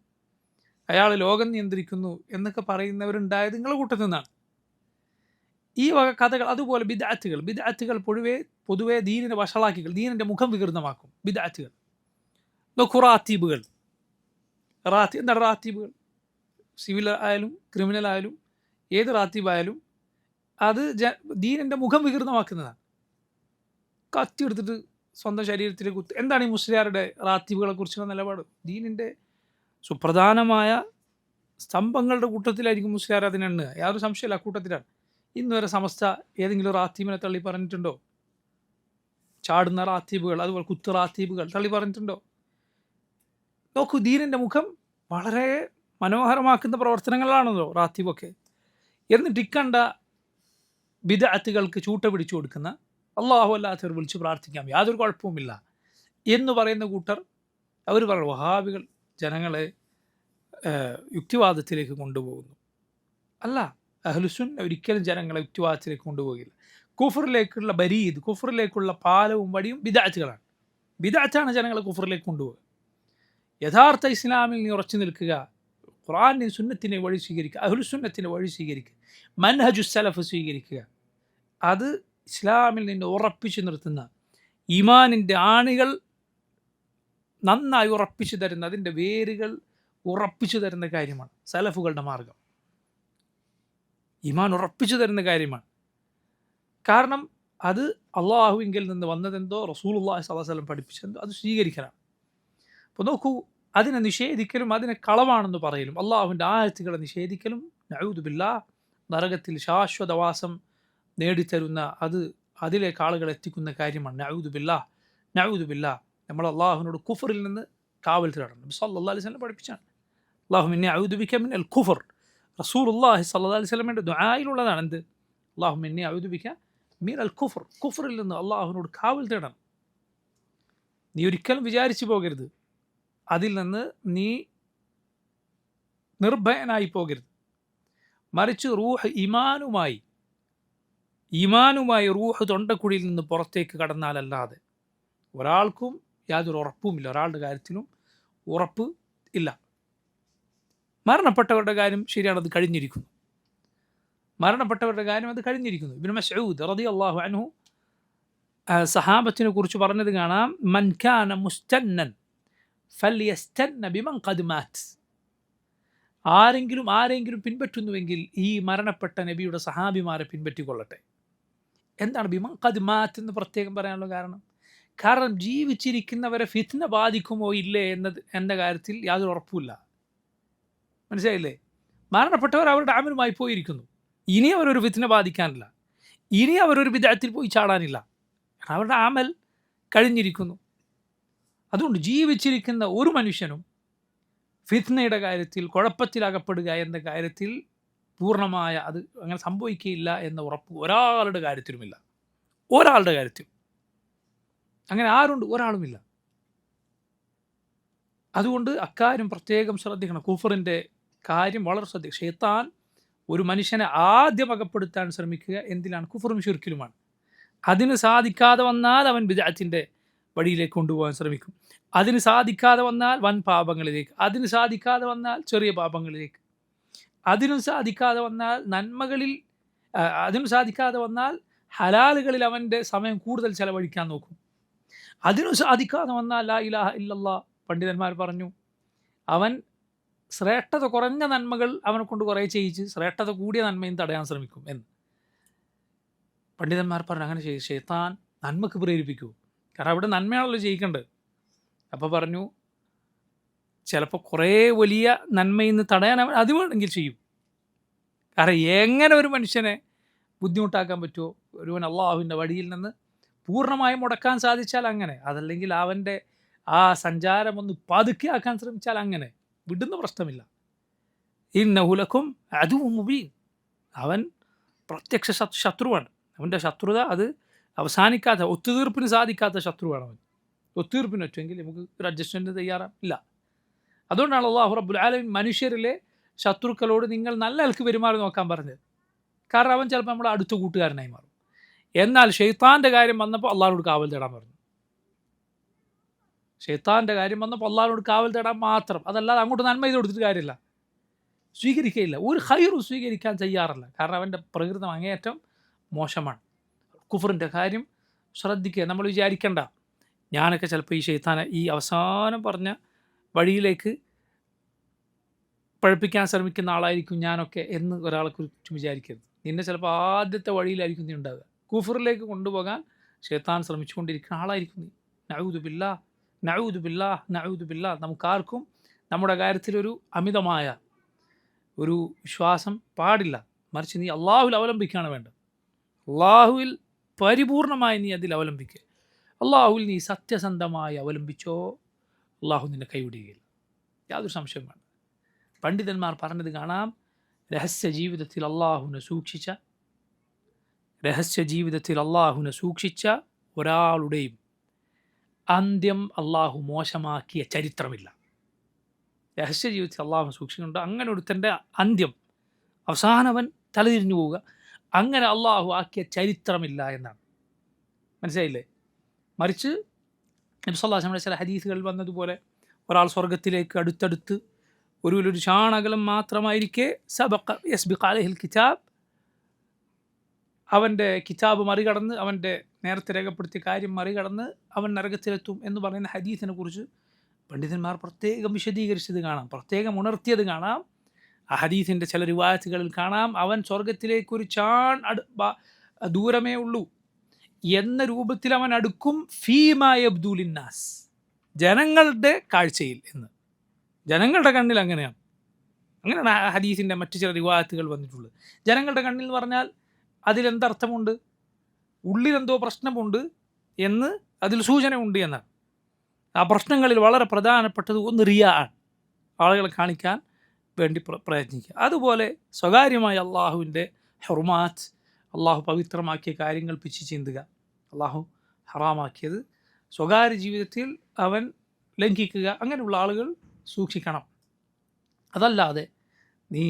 അയാൾ ലോകം നിയന്ത്രിക്കുന്നു എന്നൊക്കെ പറയുന്നവരുണ്ടായത് നിങ്ങളുടെ കൂട്ടത്തിൽ നിന്നാണ്. ഈ വക കഥകൾ, അതുപോലെ ബിദ്അത്തുകൾ പൊതുവേ ദീനിനെ വഷളാക്കികൾ, ദീനിൻ്റെ മുഖം വികൃതമാക്കും ബിദ്അത്തുകൾ. നോക്കൂ, റാത്തീബുകൾ. എന്താണ് റാത്തീബുകൾ? സിവിൽ ആയാലും ക്രിമിനൽ ആയാലും ഏത് റാത്തീബായാലും അത് ദീനിൻ്റെ മുഖം വികൃതമാക്കുന്നതാണ്. കത്തി എടുത്തിട്ട് സ്വന്തം ശരീരത്തിലേക്ക് കുത്ത്. എന്താണ് ഈ മുസ്ലിയാരുടെ റാത്തീബുകളെ കുറിച്ചുള്ള നിലപാട്? ദീനിൻ്റെ സുപ്രധാനമായ സ്തംഭങ്ങളുടെ കൂട്ടത്തിലായിരിക്കും മുസ്ലിയാർ അതിനെണ്ണുക, യാതൊരു സംശയമില്ല, കൂട്ടത്തിലാണ്. ഇന്ന് വരെ സമസ്ത ഏതെങ്കിലും റാത്തീബിനെ തള്ളി പറഞ്ഞിട്ടുണ്ടോ? ചാടുന്ന റാത്തീബുകൾ, അതുപോലെ കുത്ത് റാത്തീബുകൾ തള്ളി പറഞ്ഞിട്ടുണ്ടോ? നോക്കൂ, ദീനിൻ്റെ മുഖം വളരെ മനോഹരമാക്കുന്ന പ്രവർത്തനങ്ങളാണല്ലോ റാത്തീബൊക്കെ. എന്നിട്ട് ഇക്കണ്ട ബിദ്അത്തുകൾക്ക് ചൂട്ട പിടിച്ചു കൊടുക്കുന്ന, അള്ളാഹു അല്ലാത്തവർ വിളിച്ച് പ്രാർത്ഥിക്കാം, യാതൊരു കുഴപ്പവുമില്ല എന്ന് പറയുന്ന കൂട്ടർ, അവർ പറയുന്നത് വഹാബികൾ ജനങ്ങളെ യുക്തിവാദത്തിലേക്ക് കൊണ്ടുപോകുന്നു. അല്ല, അഹ്ലുസുന്ന ഒരിക്കലും ജനങ്ങളെ യുക്തിവാദത്തിലേക്ക് കൊണ്ടുപോകില്ല. കുഫറിലേക്കുള്ള ബരീദ്, കുഫറിലേക്കുള്ള പാലവും വടിയും ബിദ്അത്തുകളാണ്. ബിദ്അത്താണ് ജനങ്ങളെ കുഫറിലേക്ക് കൊണ്ടുപോകുക. യഥാർത്ഥ ഇസ്ലാമിൽ നീ ഉറച്ചു നിൽക്കുക, ഖുർആനിൻ്റെ സുന്നത്തിനെ വഴി സ്വീകരിക്കുക, അഹ്ലുസുന്നത്തിൻ്റെ വഴി സ്വീകരിക്കുക, മൻഹജു സലഫ് സ്വീകരിക്കുക. അത് ഇസ്ലാമിൽ നിന്ന് ഉറപ്പിച്ചു നിർത്തുന്ന, ഈമാനിൻ്റെ ആണികൾ നന്നായി ഉറപ്പിച്ചു തരുന്ന, അതിൻ്റെ വേരുകൾ ഉറപ്പിച്ചു തരുന്ന കാര്യമാണ് സലഫുകളുടെ മാർഗം. ഈമാൻ ഉറപ്പിച്ചു തരുന്ന കാര്യമാണ്. കാരണം അത് അള്ളാഹുവിങ്കിൽ നിന്ന് വന്നതെന്തോ, റസൂലുള്ളാഹി സ്വല്ലല്ലാഹു അലൈഹി വസല്ലം പഠിപ്പിച്ചെന്തോ അത് സ്വീകരിക്കലാണ്. അപ്പോൾ നോക്കൂ, അതിനെ നിഷേധിക്കലും അതിനെ കളവാണെന്ന് പറയലും അള്ളാഹുവിൻ്റെ ആയത്തുകളെ നിഷേധിക്കലും നഊദു ബില്ലാഹ് നരകത്തിൽ ശാശ്വതവാസം നേടിത്തരുന്ന അതിലേക്ക് ആളുകൾ എത്തിക്കുന്ന കാര്യമാണ്. നഊദു ബില്ലാഹ് നഊദു ബില്ലാഹ്. നമ്മൾ അള്ളാഹുവിനോട് കുഫറിൽ നിന്ന് കാവൽ തേടണം. നബി സല്ലല്ലാഹു അലൈഹി വസല്ലം പഠിപ്പിച്ചാണ് അല്ലാഹുമ്മ ഇന്നി അഊദു ബിക മിനൽ കുഫർ. റസൂലുള്ളാഹി സ്വല്ലല്ലാഹു അലൈഹി വസല്ലമയുടെ ദുആയിലുള്ളതാണ് എന്ത്? അല്ലാഹുമ്മ ഇന്നി അഊദു ബിക മിനൽ കുഫർ. കുഫറിൽ നിന്ന് അള്ളാഹുവിനോട് കാവൽ തേടണം. നീ ഒരിക്കലും വിചാരിച്ചു പോകരുത്, അതിൽ നിന്ന് നീ നിർഭയനായി പോകരുത്. മറിച്ച് റൂഹ് ഈമാനുമായി റൂഹ് തൊണ്ടക്കുഴിയിൽ നിന്ന് പുറത്തേക്ക് കടന്നാലല്ലാതെ ഒരാൾക്കും യാതൊരു ഉറപ്പുമില്ല, ഒരാളുടെ കാര്യത്തിലും ഉറപ്പ് ഇല്ല. മരണപ്പെട്ടവരുടെ കാര്യം ശരിയാണ്, അത് കഴിഞ്ഞിരിക്കുന്നു. ഇബ്നു മസ്ഊദ് റളിയല്ലാഹു അൻഹു സഹാബത്തിനെ കുറിച്ച് പറഞ്ഞത് കാണാം, മൻ കാന മുസ്തന്നൻ ഫൽയസ്തന്ന ബിമൻ ഖദ് മാത്. ആരെങ്കിലും പിൻപറ്റുന്നുവെങ്കിൽ ഈ മരണപ്പെട്ട നബിയുടെ സഹാബിമാരെ പിൻപറ്റിക്കൊള്ളട്ടെ. എന്താണ് ബിമൻ ഖദ് മാത് എന്ന് പ്രത്യേകം പറയാനുള്ള കാരണം ജീവിച്ചിരിക്കുന്നവരെ ഫിത്ന ബാധിക്കുമോ ഇല്ലേ എന്ന കാര്യത്തിൽ യാതൊരു ഉറപ്പുമില്ല. മനസ്സിലായില്ലേ? മരണപ്പെട്ടവർ അവരുടെ അമലുമായി പോയിരിക്കുന്നു. ഇനി അവരൊരു ഫിത്ന ബാധിക്കാനില്ല, ഇനി അവരൊരു ബിദ്അത്തിൽ പോയി ചാടാനില്ല. അവരുടെ അമൽ കഴിഞ്ഞിരിക്കുന്നു. അതുകൊണ്ട് ജീവിച്ചിരിക്കുന്ന ഒരു മനുഷ്യനും ഫിത്നയുടെ കാര്യത്തിൽ കുഴപ്പത്തിലകപ്പെടുക എന്ന കാര്യത്തിൽ പൂർണ്ണമായ അത് അങ്ങനെ സംഭവിക്കുകയില്ല എന്ന ഉറപ്പ് ഒരാളുടെ കാര്യത്തിലുമില്ല. അങ്ങനെ ആരുണ്ട്? ഒരാളുമില്ല. അതുകൊണ്ട് അക്കാര്യം പ്രത്യേകം ശ്രദ്ധിക്കണം. കുഫറിൻ്റെ കാര്യം വളരെ ശ്രദ്ധിക്കണം. ശൈത്താൻ ഒരു മനുഷ്യനെ ആദ്യം അകപ്പെടുത്താൻ ശ്രമിക്കുക എന്തിലാണ്? കുഫറും ശിർക്കിലുമാണ്. അതിന് സാധിക്കാതെ വന്നാൽ അവൻ ബിദ്അത്തിൻ്റെ വഴിയിലേക്ക് കൊണ്ടുപോകാൻ ശ്രമിക്കും. അതിന് സാധിക്കാതെ വന്നാൽ വൻ പാപങ്ങളിലേക്ക്, അതിന് സാധിക്കാതെ വന്നാൽ ചെറിയ പാപങ്ങളിലേക്ക്, അതിനും സാധിക്കാതെ വന്നാൽ നന്മകളിൽ, അതിനും സാധിക്കാതെ വന്നാൽ ഹലാലുകളിൽ അവൻ്റെ സമയം കൂടുതൽ ചെലവഴിക്കാൻ നോക്കും. അതിനും സാധിക്കാതെ വന്നാൽ ലാ ഇലാഹ ഇല്ലല്ലാഹ്, പണ്ഡിതന്മാർ പറഞ്ഞു, അവൻ ശ്രേഷ്ഠത കുറഞ്ഞ നന്മകൾ അവനെ കൊണ്ട് കുറേ ചെയ്യിച്ച് ശ്രേഷ്ഠത കൂടിയ നന്മയും തടയാൻ ശ്രമിക്കും എന്ന് പണ്ഡിതന്മാർ പറഞ്ഞു. അങ്ങനെ ശൈത്താൻ നന്മക്ക് പ്രേരിപ്പിക്കൂ, കാരണം അവിടെ നന്മയാണല്ലോ ചെയ്യിക്കേണ്ടത്. അപ്പോൾ പറഞ്ഞു, ചിലപ്പോൾ കുറേ വലിയ നന്മയിൽ നിന്ന് തടയാൻ അവൻ അത് വേണമെങ്കിൽ ചെയ്യും. കാരണം എങ്ങനെ ഒരു മനുഷ്യനെ ബുദ്ധിമുട്ടാക്കാൻ പറ്റുമോ? ഒരുവൻ അള്ളാഹുവിൻ്റെ വഴിയിൽ നിന്ന് പൂർണ്ണമായും മുടക്കാൻ സാധിച്ചാൽ അങ്ങനെ, അതല്ലെങ്കിൽ അവൻ്റെ ആ സഞ്ചാരം ഒന്ന് പതുക്കെ ആക്കാൻ ശ്രമിച്ചാൽ അങ്ങനെ വിടുന്ന പ്രശ്നമില്ല. ഇന്നഹു ലക്കും അദുവ്വുൻ മുബീൻ. അവൻ പ്രത്യക്ഷ ശത്രുവാണ്. അവൻ്റെ ശത്രുത അത് അവസാനിക്കാത്ത, ഒത്തുതീർപ്പിന് സാധിക്കാത്ത ശത്രുവാണ് അവൻ. ഒത്തുതീർപ്പിന് പറ്റുമെങ്കിൽ നമുക്ക് ഒരു അഡ്ജസ്റ്റ്മെൻറ്റ് തയ്യാറാവില്ല. അതുകൊണ്ടാണ് അല്ലാഹു റബ്ബുൽ ആലമീൻ മനുഷ്യരിലെ ശത്രുക്കളോട് നിങ്ങൾ നല്ല നിലക്ക് പെരുമാറി നോക്കാൻ പറഞ്ഞത്. കാരണം അവൻ ചിലപ്പോൾ നമ്മുടെ അടുത്ത കൂട്ടുകാരനായി മാറും. എന്നാൽ ഷെയ്ത്താൻ്റെ കാര്യം വന്നപ്പോൾ അള്ളാഹിനോട് കാവൽ തേടാൻ പറഞ്ഞു. ഷെയ്ത്താൻ്റെ കാര്യം വന്നപ്പോൾ അള്ളാഹിനോട് കാവൽ തേടാൻ മാത്രം, അതല്ലാതെ അങ്ങോട്ട് നന്മ ചെയ്ത് കൊടുത്തിട്ട് കാര്യമില്ല, സ്വീകരിക്കുകയില്ല, ഒരു ഖൈറും സ്വീകരിക്കാൻ തയ്യാറല്ല. കാരണം അവൻ്റെ പ്രകൃതം അങ്ങേയറ്റം മോശമാണ്. കുഫറിൻ്റെ കാര്യം ശ്രദ്ധിക്കുക. നമ്മൾ വിചാരിക്കേണ്ട ഞാനൊക്കെ ചിലപ്പോൾ ഈ ഷെയ്ത്താനെ ഈ അവസാനം പറഞ്ഞ വഴിയിലേക്ക് പഴപ്പിക്കാൻ ശ്രമിക്കുന്ന ആളായിരിക്കും ഞാനൊക്കെ എന്ന് ഒരാളെക്കുറിച്ച് വിചാരിക്കരുത്. നിന്നെ ചിലപ്പോൾ ആദ്യത്തെ വഴിയിലായിരിക്കും നീ ഉണ്ടാവുക. കുഫറിലേക്ക് കൊണ്ടുപോകാൻ ഷെയ്ത്താൻ ശ്രമിച്ചുകൊണ്ടിരിക്കുന്ന ആളായിരിക്കും നീ. നഊദു ബില്ലാഹ് നഊദു ബില്ലാഹ് നഊദു ബില്ലാഹ്. നമുക്കാർക്കും നമ്മുടെ കാര്യത്തിലൊരു അമിതമായ ഒരു വിശ്വാസം പാടില്ല. മറിച്ച് നീ അള്ളാഹുവിൽ അവലംബിക്കുകയാണ് വേണ്ടത്. അള്ളാഹുവിൽ പരിപൂർണമായി നീ അതിൽ അവലംബിക്കുക. അള്ളാഹുവിൽ നീ സത്യസന്ധമായി അവലംബിച്ചോ, അള്ളാഹു നിന്നെ കൈവിടുകയില്ല, യാതൊരു സംശയം വേണ്ട. പണ്ഡിതന്മാർ പറഞ്ഞത് കാണാം, രഹസ്യ ജീവിതത്തിൽ അള്ളാഹുവിനെ സൂക്ഷിച്ച ഒരാളുടെയും അന്ത്യം അള്ളാഹു മോശമാക്കിയ ചരിത്രമില്ല. രഹസ്യ ജീവിതത്തിൽ അള്ളാഹു സൂക്ഷിക്കുന്നുണ്ട്, അങ്ങനെ ഒരുത്തൻ്റെ അന്ത്യം അവസാനവൻ തലതിരിഞ്ഞു പോവുക, അങ്ങനെ അള്ളാഹു ആക്കിയ ചരിത്രമില്ല എന്നാണ്. മനസ്സിലായില്ലേ? മറിച്ച് നബി സല്ലല്ലാഹു അലൈഹി വസല്ലം ചില ഹദീസുകൾ വന്നതുപോലെ ഒരാൾ സ്വർഗത്തിലേക്ക് അടുത്തടുത്ത് ഒരു ചാണകലം മാത്രമായിരിക്കെ സബഖ യസ്ബിഖ് അലൈഹിൽ കിതാബ്, അവൻ്റെ കിതാബ് മറികടന്ന്, അവൻ്റെ നേരത്തെ രേഖപ്പെടുത്തിയ കാര്യം മറികടന്ന് അവൻ നരകത്തിലെത്തും എന്ന് പറയുന്ന ഹദീസിനെ കുറിച്ച് പണ്ഡിതന്മാർ പ്രത്യേകം വിശദീകരിച്ചത് കാണാം, പ്രത്യേകം ഉണർത്തിയത് കാണാം. ആ ഹദീസിൻ്റെ ചില റിവായത്തുകളിൽ കാണാം, അവൻ സ്വർഗത്തിലേക്കൊരു ദൂരമേ ഉള്ളൂ എന്ന രൂപത്തിൽ അവൻ അടുക്കും ഫീമാ യബ്ദു ലിന്നാസ്, ജനങ്ങളുടെ കാഴ്ചയിൽ എന്ന്. ജനങ്ങളുടെ കണ്ണിൽ അങ്ങനെയാണ്. അങ്ങനെയാണ് ഹദീസിൻ്റെ മറ്റു ചില റിവായത്തുകൾ വന്നിട്ടുള്ളത്. ജനങ്ങളുടെ കണ്ണിൽ എന്ന് പറഞ്ഞാൽ അതിലെന്തർത്ഥമുണ്ട്? ഉള്ളിലെന്തോ പ്രശ്നമുണ്ട് എന്ന് അതിൽ സൂചന ഉണ്ട് എന്നാണ്. ആ പ്രശ്നങ്ങളിൽ വളരെ പ്രധാനപ്പെട്ടത് ഒന്ന് റിയ ആണ്, ആളുകളെ കാണിക്കാൻ വേണ്ടി പ്രയത്നിക്കുക. അതുപോലെ സ്വകാര്യമായ അള്ളാഹുവിൻ്റെ ഹുർമാത്ത്, അള്ളാഹു പവിത്രമാക്കിയ കാര്യങ്ങൾ പിച്ച് ചിന്തുക. അള്ളാഹു ഹറാമാക്കിയത് സ്വകാര്യ ജീവിതത്തിൽ അവൻ ലംഘിക്കുക. അങ്ങനെയുള്ള ആളുകൾ സൂക്ഷിക്കണം. അതല്ലാതെ നീ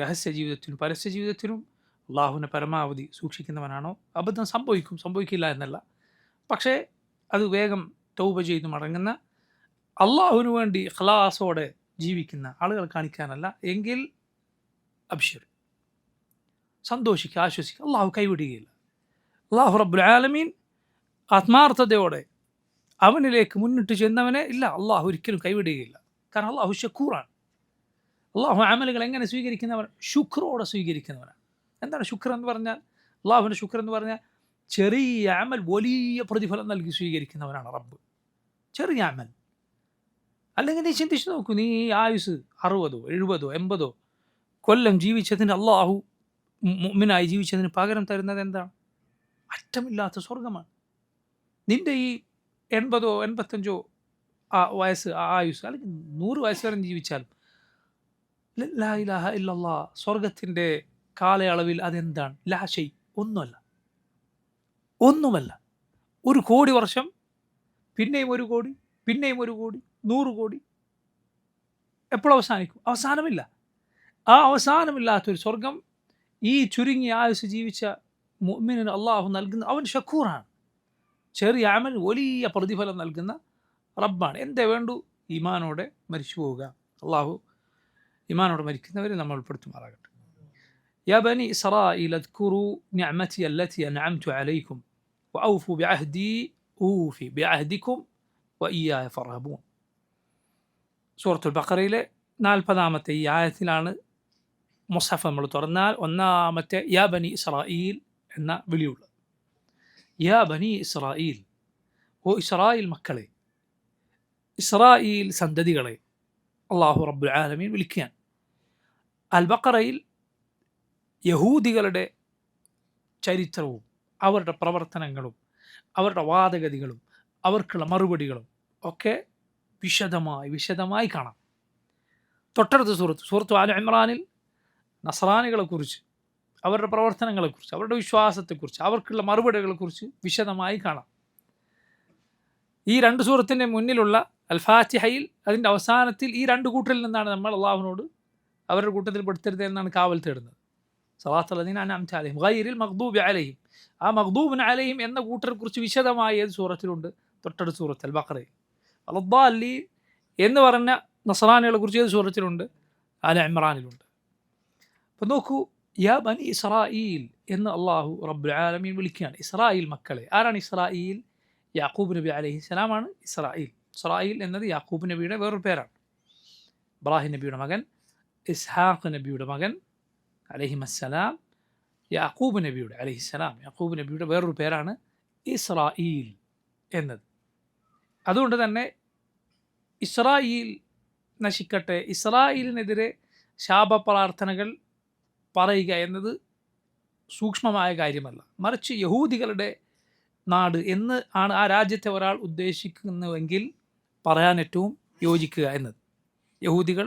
രഹസ്യ ജീവിതത്തിനും പരസ്യ ജീവിതത്തിനും അള്ളാഹുവിനെ പരമാവധി സൂക്ഷിക്കുന്നവനാണോ? അബദ്ധം സംഭവിക്കില്ല എന്നല്ല, പക്ഷേ അത് വേഗം തൗബ ചെയ്ത് മടങ്ങുന്ന, അള്ളാഹുവിന് വേണ്ടി ഖലാസോടെ ജീവിക്കുന്ന ആളുകൾ കാണിക്കാനല്ല. എങ്കിൽ അബ്ശിർ, സന്തോഷിക്കുക, ആശ്വസിക്കുക, അള്ളാഹു കൈവിടുകയില്ല. അള്ളാഹു റബ്ബുൽ ആലമീൻ ആത്മാർത്ഥതയോടെ അവനിലേക്ക് മുന്നിട്ട് ചെന്നവനെ ഇല്ല, അള്ളാഹു ഒരിക്കലും കൈവിടുകയില്ല. കാരണം അള്ളാഹു ശക്കൂറാണ്. അള്ളാഹു അമലുകൾ എങ്ങനെ സ്വീകരിക്കുന്നവൻ? ശുക്രോടെ സ്വീകരിക്കുന്നവനാണ്. എന്താണ് ശുക്ർ എന്ന് പറഞ്ഞാൽ? അള്ളാഹുവിൻ്റെ ശുക്ർ എന്ന് പറഞ്ഞാൽ ചെറിയ അമൽ വലിയ പ്രതിഫലം നൽകി സ്വീകരിക്കുന്നവനാണ് റബ്ബ്. ചെറിയ അമൽ. അല്ലെങ്കിൽ നീ ചിന്തിച്ച് നോക്കൂ, നീ ആയുസ് 60, 70, 80 കൊല്ലം ജീവിച്ചതിന്, അള്ളാഹു മുഅ്മിനായി ജീവിച്ചതിന് പകരം തരുന്നത് എന്താണ്? അറ്റമില്ലാത്ത സ്വർഗമാണ്. നിന്റെ ഈ 80, 85 വയസ്സ് ആയുസ്, അല്ലെങ്കിൽ 100 വയസ്സ് വരെ ജീവിച്ചാലും ലാ ഇലാഹ ഇല്ലല്ലാഹ് സ്വർഗത്തിൻ്റെ കാലയളവിൽ അതെന്താണ്? ലാ ഷൈ, ഒന്നുമല്ല. 1 കോടി വർഷം, പിന്നെയും 1 കോടി, പിന്നെയും 1 കോടി, 100 കോടി. എപ്പോഴവസാനിക്കും? അവസാനമില്ല. ആ അവസാനമില്ലാത്തൊരു സ്വർഗം ഈ ചുരുങ്ങിയ ആയുസ് ജീവിച്ച മുഅ്മിനിന് അള്ളാഹു നൽകുന്ന, അവൻ ഷക്കൂറാണ്. ചെറിയ അമൽ വലിയ പ്രതിഫലം നൽകുന്ന റബ്ബാണ്. എന്തേ വേണ്ടു? ഈമാനോടെ മരിച്ചു പോവുക. അള്ളാഹു ഈമാനോടെ മരിക്കുന്നവരെ നമ്മൾ ഉൾപ്പെടുത്തുമാറാകട്ടെ. യാ ബനി ഇസ്രായീൽ അദ്കുറൂ നിഅമതി അല്ലതി അൻഅംതു അലൈക്കും വഔഫു ബിഅഹ്ദി ഊഫി ബിഅഹ്ദിക്കും വഇയ്യായ ഫർഹബൂൻ. സൂറത്തുൽ ബഖറയിലെ 40-ാമത്തെ ഈ ആയത്തിലാണ് മുസ്ഹഫ് നമ്മൾ തുറന്നാൽ ഒന്നാമത്തെ യാ ബനി ഇസ്രായീൽ എന്ന വിളിയുള്ളത്. യാ ബനി ഇസ്രായീൽ, ഓ ഇസ്രായേൽ മക്കളെ, ഇസ്രായേൽ സന്തതികളെ അള്ളാഹു റബ്ബുൽ ആലമീൻ വിളിക്കുകയാണ്. അൽ ബഖറയിൽ യഹൂദികളുടെ ചരിത്രവും അവരുടെ പ്രവർത്തനങ്ങളും അവരുടെ വാദഗതികളും അവർക്കുള്ള മറുപടികളും ഒക്കെ വിശദമായി കാണാം. തൊട്ടടുത്ത സൂറത്ത് ആല ഇമ്രാനിൽ നസ്രാനികളെക്കുറിച്ച്, അവരുടെ പ്രവർത്തനങ്ങളെക്കുറിച്ച്, അവരുടെ വിശ്വാസത്തെക്കുറിച്ച്, അവർക്കുള്ള മറുപടികളെക്കുറിച്ച് വിശദമായി കാണാം. ഈ 2 സൂറത്തിൻ്റെ മുന്നിലുള്ള അൽ ഫാത്തിഹയിൽ അതിൻ്റെ അവസാനത്തിൽ ഈ 2 കൂട്ടരിൽ നിന്നാണ് നമ്മൾ അള്ളാഹുവിനോട് അവരുടെ കൂട്ടത്തിൽ പെടുത്തരുത് എന്നാണ് കാവൽ തേടുന്നത്. സലാത്തുൽ ലദീന അൻഅംത അലൈഹിം ഗൈറിൽ മഗ്ദൂബി അലൈഹിം. ആ മഗ്ദൂബിൻ അലൈഹിം എന്ന കൂട്ടരെക്കുറിച്ച് വിശദമായ ഏത് സൂറത്തിലുണ്ട്? തൊട്ടടുത്ത സൂറത്ത് അൽ ബഖറയിൽ. അൽ-ളാലീൻ എന്ന് പറഞ്ഞ നസ്രാനികളെ കുറിച്ച് ഏത് സൂറത്തിലുണ്ട്? ആല ഇമ്രാനിലുണ്ട്. അപ്പം നോക്കൂ, യാ ബനി ഇസ്രായീൽ എന്ന് അള്ളാഹു റബ്ബുൽ ആലമീൻ വിളിക്കുകയാണ്. ഇസ്രായേൽ മക്കളെ. ആരാണ് ഇസ്രായേൽ? യാക്കൂബ് നബി അലൈഹിസ്സലാമാണ് ഇസ്രായേൽ. ഇസ്രായേൽ എന്നത് യാക്കൂബ് നബിയുടെ വേറൊരു പേരാണ്. ഇബ്രാഹിം നബിയുടെ മകൻ, ഇസ്ഹാഖ് നബിയുടെ മകൻ അലൈഹിമസ്സലാം, യാക്കൂബ് നബിയുടെ അലൈഹിസ്സലാം, യാക്കൂബ് നബിയുടെ വേറൊരു പേരാണ് ഇസ്രായേൽ എന്നത്. അതുകൊണ്ട് തന്നെ ഇസ്രായേൽ നശിക്കട്ടെ, ഇസ്രായേലിനെതിരെ ശാപപ്രാർത്ഥനകൾ പറയുക എന്നത് സൂക്ഷ്മമായ കാര്യമല്ല. മറിച്ച് യഹൂദികളുടെ നാട് എന്ന് ആണ് ആ രാജ്യത്തെ ഒരാൾ ഉദ്ദേശിക്കുന്നുവെങ്കിൽ പറയാൻ ഏറ്റവും യോജിക്കുക എന്നത്. യഹൂദികൾ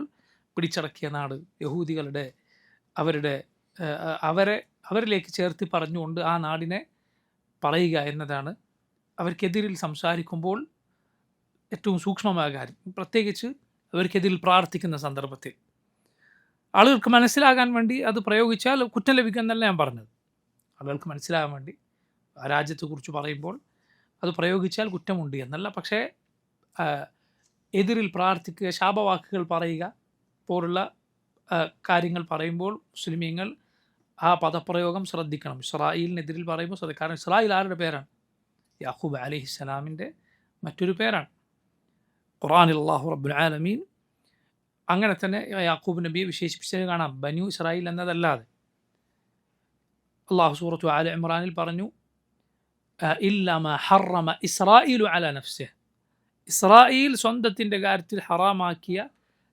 പിടിച്ചടക്കിയ നാട്, യഹൂദികളുടെ അവരിലേക്ക് ചേർത്ത് പറഞ്ഞുകൊണ്ട് ആ നാടിനെ പറയുക എന്നതാണ് അവർക്കെതിരിൽ സംസാരിക്കുമ്പോൾ ഏറ്റവും സൂക്ഷ്മമായ കാര്യം. പ്രത്യേകിച്ച് അവർക്കെതിരിൽ പ്രാർത്ഥിക്കുന്ന സന്ദർഭത്തിൽ ആളുകൾക്ക് മനസ്സിലാകാൻ വേണ്ടി അത് പ്രയോഗിച്ചാൽ കുറ്റം ലഭിക്കുമെന്നല്ല ഞാൻ പറഞ്ഞത്. ആളുകൾക്ക് മനസ്സിലാകാൻ വേണ്ടി ആ രാജ്യത്തെക്കുറിച്ച് പറയുമ്പോൾ അത് പ്രയോഗിച്ചാൽ കുറ്റമുണ്ട് എന്നല്ല. പക്ഷേ എതിരിൽ പ്രാർത്ഥിക്കുക, ശാപവാക്കുകൾ പറയുക പോലുള്ള കാര്യങ്ങൾ പറയുമ്പോൾ മുസ്ലിമീങ്ങൾ ആ പദപ്രയോഗം ശ്രദ്ധിക്കണം. ഇസ്രായേലിനെതിരിൽ പറയുമ്പോൾ ശ്രദ്ധിക്കണം. കാരണം ഇസ്രായേൽ ആരുടെ പേരാണ്? യാക്കൂബ് അലൈഹിസ്സലാമിൻ്റെ മറ്റൊരു പേരാണ്. ഖുർആനിൽ അല്ലാഹു റബ്ബുൽ ആലമീൻ അങ്ങനെ തന്നെ യാക്കൂബ് നബിയെ വിശേഷിപ്പിച്ചത് കാണാം, ബനു ഇസ്രായേൽ എന്നതല്ലാതെ. അള്ളാഹു സൂറത്തു ആല ഇമ്രാനിൽ പറഞ്ഞു, ഇല്ലാ മാ ഹറമ ഇസ്രായേലു അലാ നഫ്സിഹി, ഇസ്രായേൽ സ്വന്തത്തിൻ്റെ കാര്യത്തിൽ ഹറാമാക്കിയ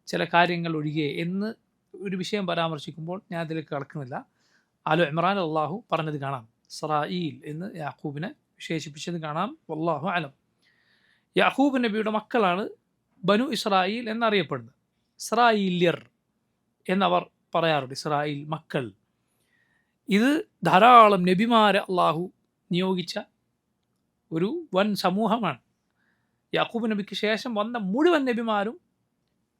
ചില കാര്യങ്ങൾ ഒഴികെ എന്ന് ഒരു വിഷയം പരാമർശിക്കുമ്പോൾ ഞാൻ അതിലേക്ക് കടക്കുന്നില്ല. ആലു ഇമ്രാൻ അള്ളാഹു പറഞ്ഞത് കാണാം, ഇസ്രായേൽ എന്ന് യാക്കൂബിനെ വിശേഷിപ്പിച്ചത് കാണാം. വല്ലാഹു അലം. യാക്കൂബ് നബിയുടെ മക്കളാണ് ബനു ഇസ്രായേൽ എന്നറിയപ്പെടുന്നത്. ഇസ്രായേല്യർ എന്നവർ പറയാറുണ്ട്, ഇസ്രായേൽ മക്കൾ. ഇത് ധാരാളം നബിമാരെ അള്ളാഹു നിയോഗിച്ച ഒരു വൻ സമൂഹമാണ്. യാക്കൂബ് നബിക്ക് ശേഷം വന്ന മുഴുവൻ നബിമാരും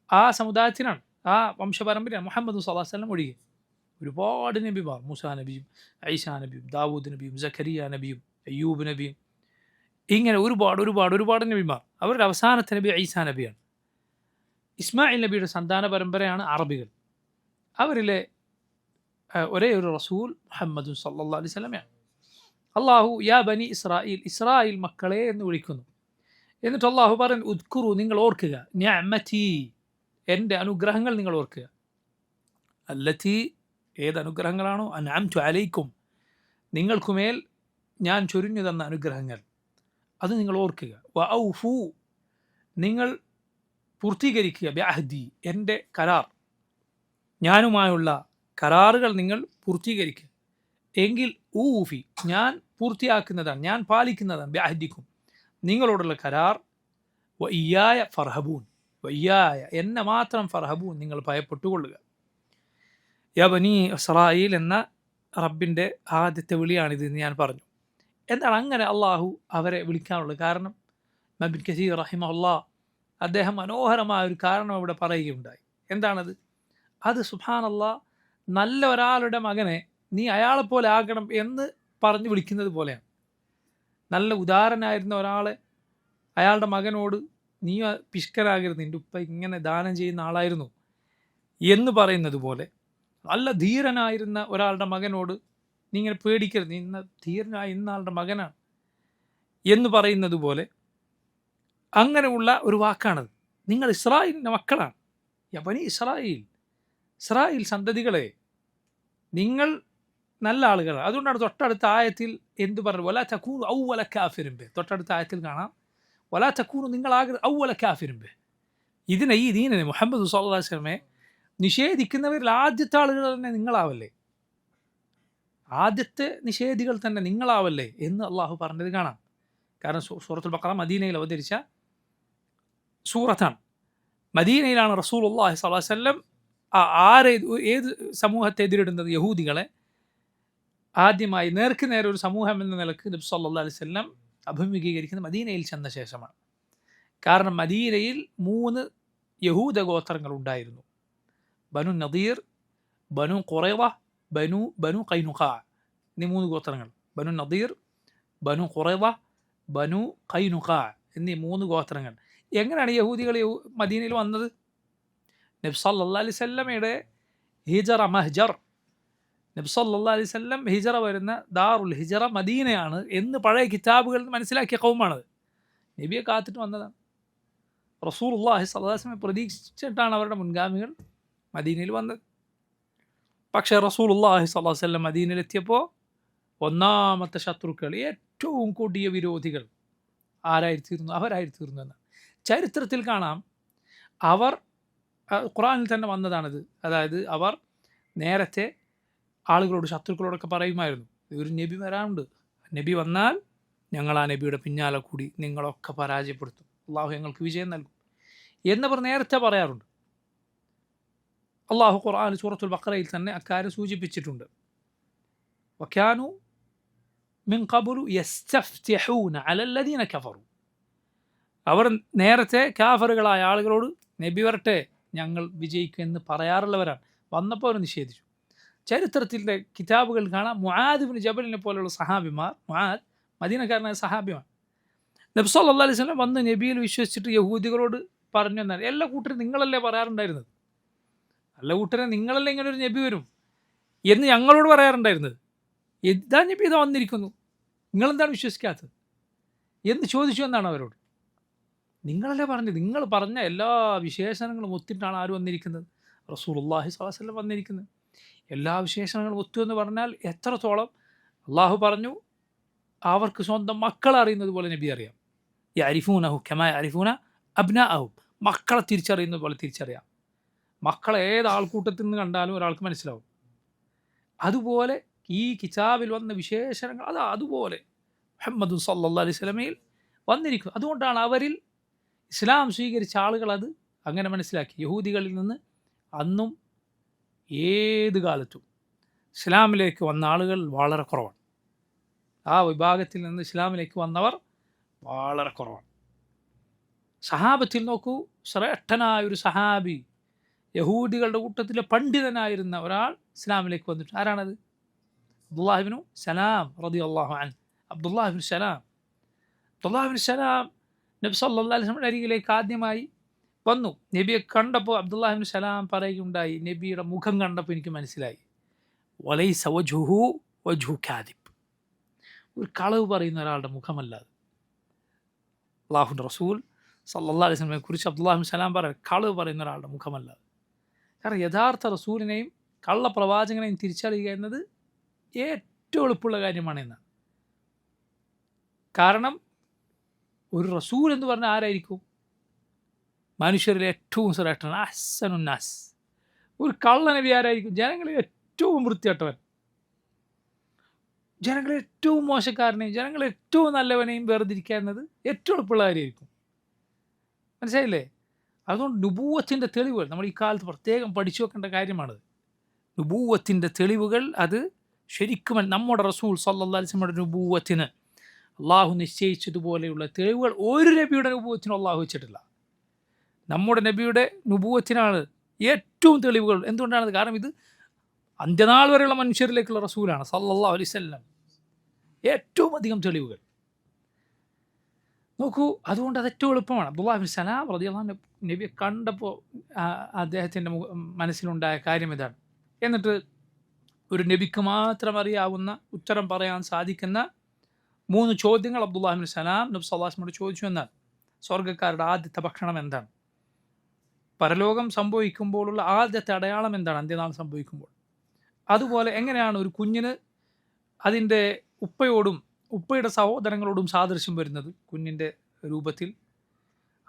ആ സമുദായത്തിനാണ്, ആ വംശപരമ്പരയാണ്. മുഹമ്മദ് സ്വല്ലല്ലാഹു അലൈഹി വസല്ലം ഒഴികെ ഒരുപാട് നബിമാർ, മൂസാ നബിയും ഈസാ നബിയും ദാവൂദ് നബിയും സക്കരിയ നബിയും അയ്യൂബ് നബിയും, ഇങ്ങനെ ഒരുപാട് നബിമാർ. അവരുടെ അവസാനത്തെ നബി ഈസാ നബിയാണ്. ഇസ്മായിൽ നബിയുടെ സന്താന പരമ്പരയാണ് അറബികൾ. അവരിലെ ഒരേ ഒരു റസൂൽ മുഹമ്മദ് സല്ലല്ലാഹു അലൈഹി വസല്ലമയാണ്. അള്ളാഹു യാ ബനി ഇസ്രായേൽ, ഇസ്രായേൽ മക്കളെ എന്ന് വിളിക്കുന്നു. എന്നിട്ട് അള്ളാഹു പറയുന്നു, ഉദ്കുറു, നിങ്ങൾ ഓർക്കുക, നിഅമതി, എൻ്റെ അനുഗ്രഹങ്ങൾ നിങ്ങൾ ഓർക്കുക. അല്ലത്തി, ഏത് അനുഗ്രഹങ്ങളാണോ, അൻഅംതു അലൈക്കും, നിങ്ങൾക്കുമേൽ ഞാൻ ചൊരിഞ്ഞു തന്ന അനുഗ്രഹങ്ങൾ, അത് നിങ്ങൾ ഓർക്കുക. വഔഫു, നിങ്ങൾ പൂർത്തീകരിക്കുക, ബിഅഹ്ദി, എൻ്റെ കരാർ, ഞാനുമായുള്ള കരാറുകൾ നിങ്ങൾ പൂർത്തീകരിക്കുക. എങ്കിൽ ഊഫി, ഞാൻ പൂർത്തിയാക്കുന്നതാണ്, ഞാൻ പാലിക്കുന്നതാണ്, ബിഅഹ്ദിക്കും, നിങ്ങളോടുള്ള കരാർ. വഇയ്യായ ഫർഹബൂൻ, വഇയ്യായ, എന്നെ മാത്രം ഫർഹബൂൻ, നിങ്ങൾ ഭയപ്പെട്ടുകൊള്ളുക. യാ ബനി ഇസ്രായേൽ എന്ന റബ്ബിൻ്റെ ആദ്യത്തെ വിളിയാണിത് എന്ന് ഞാൻ പറഞ്ഞു. എന്താണ് അങ്ങനെ അള്ളാഹു അവരെ വിളിക്കാനുള്ളത് കാരണം? ഇബ്നു കസീർ റഹിമഹുല്ലാഹ് അദ്ദേഹം മനോഹരമായ ഒരു കാരണം ഇവിടെ പറയുകയുണ്ടായി. എന്താണത്? അത് സുബ്ഹാനല്ലാഹ്, നല്ല ഒരാളുടെ മകനെ നീ അയാളെപ്പോലെ ആകണം എന്ന് പറഞ്ഞ് വിളിക്കുന്നത് പോലെയാണ്. നല്ല ഉദാരനായിരുന്ന ഒരാളെ അയാളുടെ മകനോട് നീ പിഷ്കരാകരുത്, നിൻ്റെ ഉപ്പ ഇങ്ങനെ ദാനം ചെയ്യുന്ന ആളായിരുന്നു എന്ന് പറയുന്നത് പോലെ, നല്ല ധീരനായിരുന്ന ഒരാളുടെ മകനോട് നീ ഇങ്ങനെ പേടിക്കരുത്, നീ ഇന്ന ധീരനായ ഇന്ന ആളുടെ മകനാണ് എന്ന് പറയുന്നത് പോലെ അങ്ങനെയുള്ള ഒരു വാക്കാണത്. നിങ്ങൾ ഇസ്രായേലിൻ്റെ മക്കളാണ്. യബനി ഇസ്രായേൽ, ഇസ്രായേൽ സന്തതികളെ, നിങ്ങൾ നല്ല ആളുകളാണ്. അതുകൊണ്ടാണ് തൊട്ടടുത്ത ആയത്തിൽ എന്ത് പറഞ്ഞു? വലാ തകൂനു ഔവല കാഫിരിൻ ബിഹി. തൊട്ടടുത്ത ആയത്തിൽ കാണാം, വലാ തകൂനു, നിങ്ങളാകരുത് ഔവല കാഫിരിൻ ബിഹി. ഈ ദീനിനെ, മുഹമ്മദ് സ്വല്ലല്ലാഹു അലൈഹി വസല്ലമയെ നിഷേധിക്കുന്നവരിൽ ആദ്യത്തെ ആളുകൾ തന്നെ നിങ്ങളാവല്ലേ, ആദ്യത്തെ നിഷേധികൾ തന്നെ നിങ്ങളാവല്ലേ എന്ന് അള്ളാഹു പറഞ്ഞത് കാണാം. കാരണം സൂറത്തുൽ ബഖറ മദീനയിൽ അവതരിച്ച സൂറത്താണ്. മദീനയിലാണ് റസൂലുള്ളാഹി സ്വല്ലല്ലാഹു അലൈഹി വസല്ലം ഏത് സമൂഹത്തെ എതിരിടുന്നത്? യഹൂദികളെ. ആദ്യമായി നേർക്ക് നേരെ ഒരു സമൂഹം എന്ന നിലക്ക് നബി സല്ലല്ലാഹു അലൈഹി വസല്ലം അഭിമുഖീകരിക്കുന്നത് മദീനയിൽ ചെന്ന ശേഷമാണ്. കാരണം മദീനയിൽ 3 യഹൂദ ഗോത്രങ്ങൾ ഉണ്ടായിരുന്നു: ബനു നദീർ, ബനു ഖുറൈള, ബനു ഖൈനുഖാ എന്നീ 3 ഗോത്രങ്ങൾ. ബനു നദീർ, ബനു ഖുറൈള, ബനു ഖൈനുഖാ എന്നീ 3 ഗോത്രങ്ങൾ. എങ്ങനെയാണ് യഹൂദികൾ മദീനയിൽ വന്നത്? നബി സല്ലല്ലാഹു അലൈഹി വസല്ലമയുടെ ഹിജറ മഹ്ജർ, നബി സല്ലല്ലാഹു അലൈഹി വസല്ലം ഹിജറ വരുന്ന ദാറുൽ ഹിജറ മദീനയാണ് എന്ന് പഴയ കിതാബുകളിൽ മനസ്സിലാക്കിയ ഖൗമാണത്. നബിയെ കാത്തിട്ട് വന്നതാണ്. റസൂലുള്ളാഹി സ്വല്ലല്ലാഹു അലൈഹി വസല്ലം പ്രതീക്ഷിച്ചിട്ടാണ് അവരുടെ മുൻഗാമികൾ മദീനയിൽ വന്നത്. പക്ഷേ റസൂലുള്ളാഹി സ്വല്ലല്ലാഹു അലൈഹി വസല്ലം മദീനയിലെത്തിയപ്പോൾ ഒന്നാമത്തെ ശത്രുക്കൾ, ഏറ്റവും കൊടിയ വിരോധികൾ ആരായിത്തീർന്നു? അവരായിത്തീർന്നു എന്ന് ചരിത്രത്തിൽ കാണാം. അവർ, ഖുർആനിൽ തന്നെ വന്നതാണിത്. അതായത് അവർ നേരത്തെ ആളുകളോട്, ശത്രുക്കളോടൊക്കെ പറയുമായിരുന്നു, ഒരു നബി വരാനുണ്ട്, നബി വന്നാൽ ഞങ്ങൾ ആ നബിയുടെ പിന്നാലെ കൂടി നിങ്ങളൊക്കെ പരാജയപ്പെടുത്തും, അള്ളാഹു ഞങ്ങൾക്ക് വിജയം നൽകും എന്നവർ നേരത്തെ പറയാറുണ്ട്. അള്ളാഹു ഖുർആൻ സൂറത്തുൽ ബഖറയിൽ തന്നെ അക്കാര്യം സൂചിപ്പിച്ചിട്ടുണ്ട്. വകാനു മിൻ ഖബ്ലു യസ്തഫ്തിഹൂന അലല്ലദീന കഫറു. അവർ നേരത്തെ കാഫറുകളായ ആളുകളോട് നബി വരട്ടെ, ഞങ്ങൾ വിജയിക്കും എന്ന് പറയാറുള്ളവരാണ്. വന്നപ്പോൾ അവർ നിഷേധിച്ചു. ചരിത്രത്തിൻ്റെ കിതാബുകൾ കാണാം, മുആദ് ഇബ്നു ജബലിനെ പോലെയുള്ള സഹാബിമാർ, മുആദ് മദീനക്കാരനായ സഹാബിയാണ്, നബി സല്ലല്ലാഹു അലൈഹി വസല്ലം വന്ന് നബിയിൽ വിശ്വസിച്ചിട്ട് യഹൂദികളോട് പറഞ്ഞു എന്നാൽ, എല്ലാ കൂട്ടരും നിങ്ങളല്ലേ പറയാറുണ്ടായിരുന്നത്, എല്ലാ കൂട്ടരും നിങ്ങളല്ലേ ഇങ്ങനെ ഒരു നബി വരും എന്ന് ഞങ്ങളോട് പറയാറുണ്ടായിരുന്നത്, ഇതാ നബി ഇതാ വന്നിരിക്കുന്നു, നിങ്ങളെന്താണ് വിശ്വസിക്കാത്തത് എന്ന് ചോദിച്ചു എന്നാണ് അവരോട്. നിങ്ങളല്ലേ പറഞ്ഞത്, നിങ്ങൾ പറഞ്ഞ എല്ലാ വിശേഷണങ്ങളും ഒത്തിട്ടാണ് ആര് വന്നിരിക്കുന്നത്? റസൂലുള്ളാഹി സ്വല്ലല്ലാഹു അലൈഹി വസല്ലം വന്നിരിക്കുന്നത്. എല്ലാ വിശേഷണങ്ങളും ഒത്തു എന്ന് പറഞ്ഞാൽ എത്രത്തോളം? അള്ളാഹു പറഞ്ഞു, അവർക്ക് സ്വന്തം മക്കളെ അറിയുന്നത് പോലെ നബി അറിയാം. യഅരിഫൂനഹു കമാ യഅരിഫൂന അബ്നാഅഹും, മക്കളെ തിരിച്ചറിയുന്ന പോലെ തിരിച്ചറിയാം. മക്കളെ ഏത് ആൾക്കൂട്ടത്തിൽ നിന്ന് കണ്ടാലും ഒരാൾക്ക് മനസ്സിലാവും. അതുപോലെ ഈ കിതാബിൽ വന്ന വിശേഷണങ്ങൾ അതുപോലെ മുഹമ്മദ് സല്ലല്ലാഹു അലൈഹി വസല്ലമയിൽ വന്നിരിക്കും. അതുകൊണ്ടാണ് അവരിൽ ഇസ്ലാം സ്വീകരിച്ച ആളുകൾ അത് അങ്ങനെ മനസ്സിലാക്കി. യഹൂദികളിൽ നിന്ന് അന്നും ഏത് കാലത്തും ഇസ്ലാമിലേക്ക് വന്ന ആളുകൾ വളരെ കുറവാണ്. ആ വിഭാഗത്തിൽ നിന്ന് ഇസ്ലാമിലേക്ക് വന്നവർ വളരെ കുറവാണ്. സഹാബത്തിൽ നോക്കൂ, ശ്രേഷ്ഠനായ ഒരു സഹാബി, യഹൂദികളുടെ കൂട്ടത്തിലെ പണ്ഡിതനായിരുന്ന ഒരാൾ ഇസ്ലാമിലേക്ക് വന്നിട്ട്. ആരാണത്? അബ്ദുല്ലാഹിബ്നു സലാം റളിയല്ലാഹു അൻഹു. അബ്ദുല്ലാഹിബ്നു സലാം നബി സല്ലല്ലാഹു അലൈഹി വസല്ലമയുടെ അരികിലേക്ക് ആദ്യമായി വന്നു. നബിയെ കണ്ടപ്പോൾ അബ്ദുല്ലാഹിബ്നു സലാം പറയുകയുണ്ടായി, നബിയുടെ മുഖം കണ്ടപ്പോൾ എനിക്ക് മനസ്സിലായി, വലൈസ വജ്ഹുഹു വജ്ഹു കാദിബ്, ഒരു കളവ് പറയുന്ന ഒരാളുടെ മുഖമല്ലാതെ. അല്ലാഹുവിൻ്റെ റസൂൽ സല്ലല്ലാഹു അലൈഹി വസല്ലമയെ കുറിച്ച് അബ്ദുല്ലാഹിബ്നു സലാം പറയുന്നത് കളവ് പറയുന്ന ഒരാളുടെ മുഖമല്ലാതെ. കാരണം യഥാർത്ഥ റസൂലിനെയും കള്ളപ്രവാചകനെയും തിരിച്ചറിയുക എന്നത് ഏറ്റവും എളുപ്പമുള്ള കാര്യമാണ് എന്നാണ്. കാരണം ഒരു റസൂൽ എന്ന് പറഞ്ഞാൽ ആരായിരിക്കും? മനുഷ്യരിൽ ഏറ്റവും ശ്രേഷ്ഠൻ, അഹ്സനുന്നാസ്. ഒരു കള്ളനബി ആരായിരിക്കും? ജനങ്ങളിൽ ഏറ്റവും വൃത്തികെട്ടവൻ, ജനങ്ങളെ ഏറ്റവും മോശക്കാരനെയും ജനങ്ങളെ ഏറ്റവും നല്ലവനെയും വേർതിരിക്കുക എന്നത് ഏറ്റവും എളുപ്പമുള്ള കാര്യമായിരിക്കും. മനസ്സിലായില്ലേ? അതുകൊണ്ട് നുബൂവത്തിൻ്റെ തെളിവുകൾ നമ്മൾ ഈ കാലത്ത് പ്രത്യേകം പഠിച്ചു വെക്കേണ്ട കാര്യമാണത്. നുബൂവത്തിൻ്റെ തെളിവുകൾ അത് ശരിക്കും നമ്മുടെ റസൂൽ സല്ലല്ലാഹു അലൈഹി വസല്ലമയുടെ നുബൂവത്തിന് അള്ളാഹു നിശ്ചയിച്ചതുപോലെയുള്ള തെളിവുകൾ ഒരു നബിയുടെ നുബൂവത്തിനും അള്ളാഹു വെച്ചിട്ടില്ല. നമ്മുടെ നബിയുടെ നുബൂവത്തിനാണ് ഏറ്റവും തെളിവുകൾ. എന്തുകൊണ്ടാണത്? കാരണം ഇത് അന്ത്യനാൾ വരെയുള്ള മനുഷ്യരിലേക്കുള്ള റസൂലാണ് സല്ലല്ലാഹു അലൈഹി വസല്ലം. ഏറ്റവും അധികം തെളിവുകൾ നോക്കൂ. അതുകൊണ്ട് അത് ഏറ്റവും എളുപ്പമാണ്. അബ്ദുല്ലാഹിബ്നു സലാം റളിയല്ലാഹു അൻഹു നബിയെ കണ്ടപ്പോൾ അദ്ദേഹത്തിൻ്റെ മനസ്സിലുണ്ടായ കാര്യം ഇതാണ്. എന്നിട്ട് ഒരു നബിക്ക് മാത്രം അറിയാവുന്ന ഉത്തരം പറയാൻ സാധിക്കുന്ന 3 ചോദ്യങ്ങൾ അബ്ദുല്ലാഹിബ്നു സലാം നബി സല്ലല്ലാഹു അലൈഹി വസല്ലമയോട് ചോദിച്ചു എന്നാണ്. സ്വർഗ്ഗക്കാരുടെ ആദ്യത്തെ ഭക്ഷണം എന്താണ്? പരലോകം സംഭവിക്കുമ്പോഴുള്ള ആദ്യത്തെ അടയാളം എന്താണ്? അന്ത്യനാൾ സംഭവിക്കുമ്പോൾ. അതുപോലെ എങ്ങനെയാണ് ഒരു കുഞ്ഞിന് അതിൻ്റെ ഉപ്പയോടും ഉപ്പയുടെ സഹോദരങ്ങളോടും സാദൃശ്യം വരുന്നത് കുഞ്ഞിൻ്റെ രൂപത്തിൽ?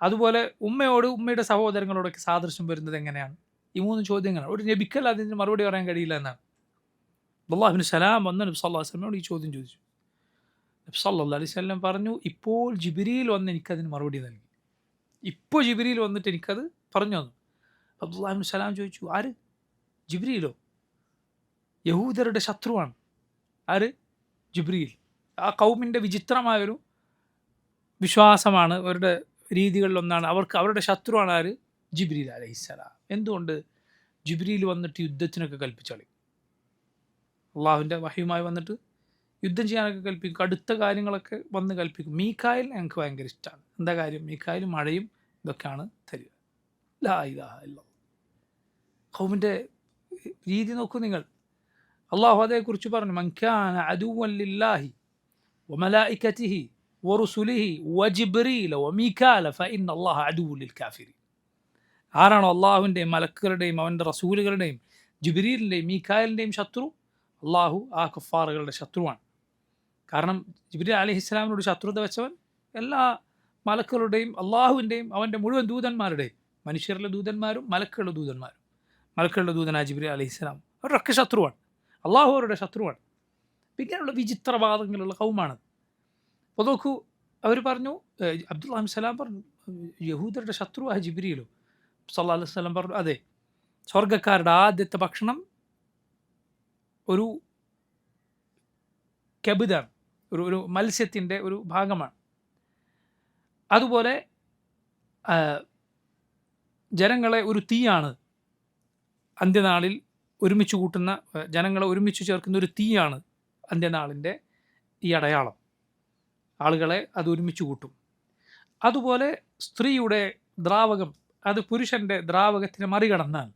അതുപോലെ ഉമ്മയുടെ സഹോദരങ്ങളോടൊക്കെ സാദൃശ്യം വരുന്നത് എങ്ങനെയാണ്? ഈ 3 ചോദ്യങ്ങളാണ്. ഒരു നബിക്കല്ല അതിന് മറുപടി പറയാൻ കഴിയില്ല എന്നാണ്. അബ്ദുല്ലാഹിബ്നു സലാം വന്ന് നബി സല്ലല്ലാഹു അലൈഹി വസല്ലമയോട് ഈ ചോദ്യം ചോദിച്ചു. നബി സല്ലല്ലാഹു അലൈഹി വസല്ലം പറഞ്ഞു, ഇപ്പോൾ ജിബ്രീൽ വന്ന് എനിക്കതിന് മറുപടി നൽകി. ഇപ്പോൾ ജിബ്രീൽ വന്നിട്ട് എനിക്കത് പറഞ്ഞു തന്നു. അബ്ദുല്ലാഹിബ്നു സലാം ചോദിച്ചു, ആര്? ജിബ്രീലോ? യഹൂദരുടെ ശത്രുവാണ്. ആര്? ജിബ്രീൽ. ആ കൗമിൻ്റെ വിചിത്രമായൊരു വിശ്വാസമാണ്, അവരുടെ രീതികളിലൊന്നാണ്. അവരുടെ ശത്രുവാണ് ആര്? ജിബ്രീൽ അലൈഹിസ്സലാം. എന്തുകൊണ്ട്? ജിബ്രീൽ വന്നിട്ട് യുദ്ധത്തിനൊക്കെ കൽപ്പിച്ചളി. അള്ളാഹുവിൻ്റെ വഹയുമായി വന്നിട്ട് യുദ്ധം ചെയ്യാനൊക്കെ കൽപ്പിക്കും. കടുത്ത കാര്യങ്ങളൊക്കെ വന്ന് കൽപ്പിക്കും. മീഖായിൽ ഞങ്ങൾക്ക് ഭയങ്കര ഇഷ്ടമാണ്. എന്താ കാര്യം? മീഖായിൽ മഴയും ഇതൊക്കെയാണ് തരിക. ലാ ഇലാഹ ഇല്ലല്ലാഹ്. ഖൗമിൻ്റെ രീതി നോക്കൂ നിങ്ങൾ. അള്ളാഹു അതേക്കുറിച്ച് പറഞ്ഞു, മൻ കാന അദുവ്വൻ ലില്ലാഹി വമലായികതിഹി വറുസുലിഹി വജിബ്രീല വമീകാല ഫഇന്ന അല്ലാഹ അദുവ്വുൻ ലിൽ കാഫിരീൻ. ആരാണോ അള്ളാഹുവിൻ്റെയും മലക്കുകളുടെയും അവൻ്റെ റസൂലുകളുടെയും ജിബ്രീലിൻ്റെയും മീകായിലിൻ്റെയും ശത്രു, അള്ളാഹു ആ കുഫാറുകളുടെ ശത്രുവാണ്. കാരണം ജിബ്രീൽ അലൈഹിസ്സലാമിനോട് ശത്രുത വെച്ചവൻ എല്ലാ മലക്കുകളുടെയും അള്ളാഹുവിൻ്റെയും അവൻ്റെ മുഴുവൻ ദൂതന്മാരുടെയും, മനുഷ്യരുടെ ദൂതന്മാരും മലക്കുകളുടെ ദൂതന്മാരും, മലക്കുകളുടെ ദൂതനായ ജിബ്രീൽ അലൈഹിസ്സലാം അവരുടെയൊക്കെ ശത്രുവാണ്. അള്ളാഹു അവരുടെ ശത്രുവാണ്. ഇങ്ങനെയുള്ള വിചിത്രവാദങ്ങളുള്ള കൗമാണ്. അപ്പോൾ നോക്കൂ, അവർ പറഞ്ഞു, അബ്ദുല്ലാഹിബ്നു സലാം പറഞ്ഞു, യഹൂദരുടെ ശത്രുവായ ജിബ്രീലോ? സല്ലല്ലാഹു അലൈഹി വസല്ലം പറഞ്ഞു, അതെ, സ്വർഗ്ഗക്കാരുടെ ആദ്യത്തെ ഭക്ഷണം ഒരു കബിതാണ്, ഒരു മത്സ്യത്തിൻ്റെ ഒരു ഭാഗമാണ്. അതുപോലെ ജനങ്ങളെ ഒരു തീയാണ് അന്ത്യനാളിൽ ഒരുമിച്ച് കൂട്ടുന്ന, ജനങ്ങളെ ഒരുമിച്ച് ചേർക്കുന്ന ഒരു തീയാണ് അന്ത്യനാളിൻ്റെ ഈ അടയാളം. ആളുകളെ അത് ഒരുമിച്ച് കൂട്ടും. അതുപോലെ സ്ത്രീയുടെ ദ്രാവകം അത് പുരുഷൻ്റെ ദ്രാവകത്തിനെ മറികടന്നാൽ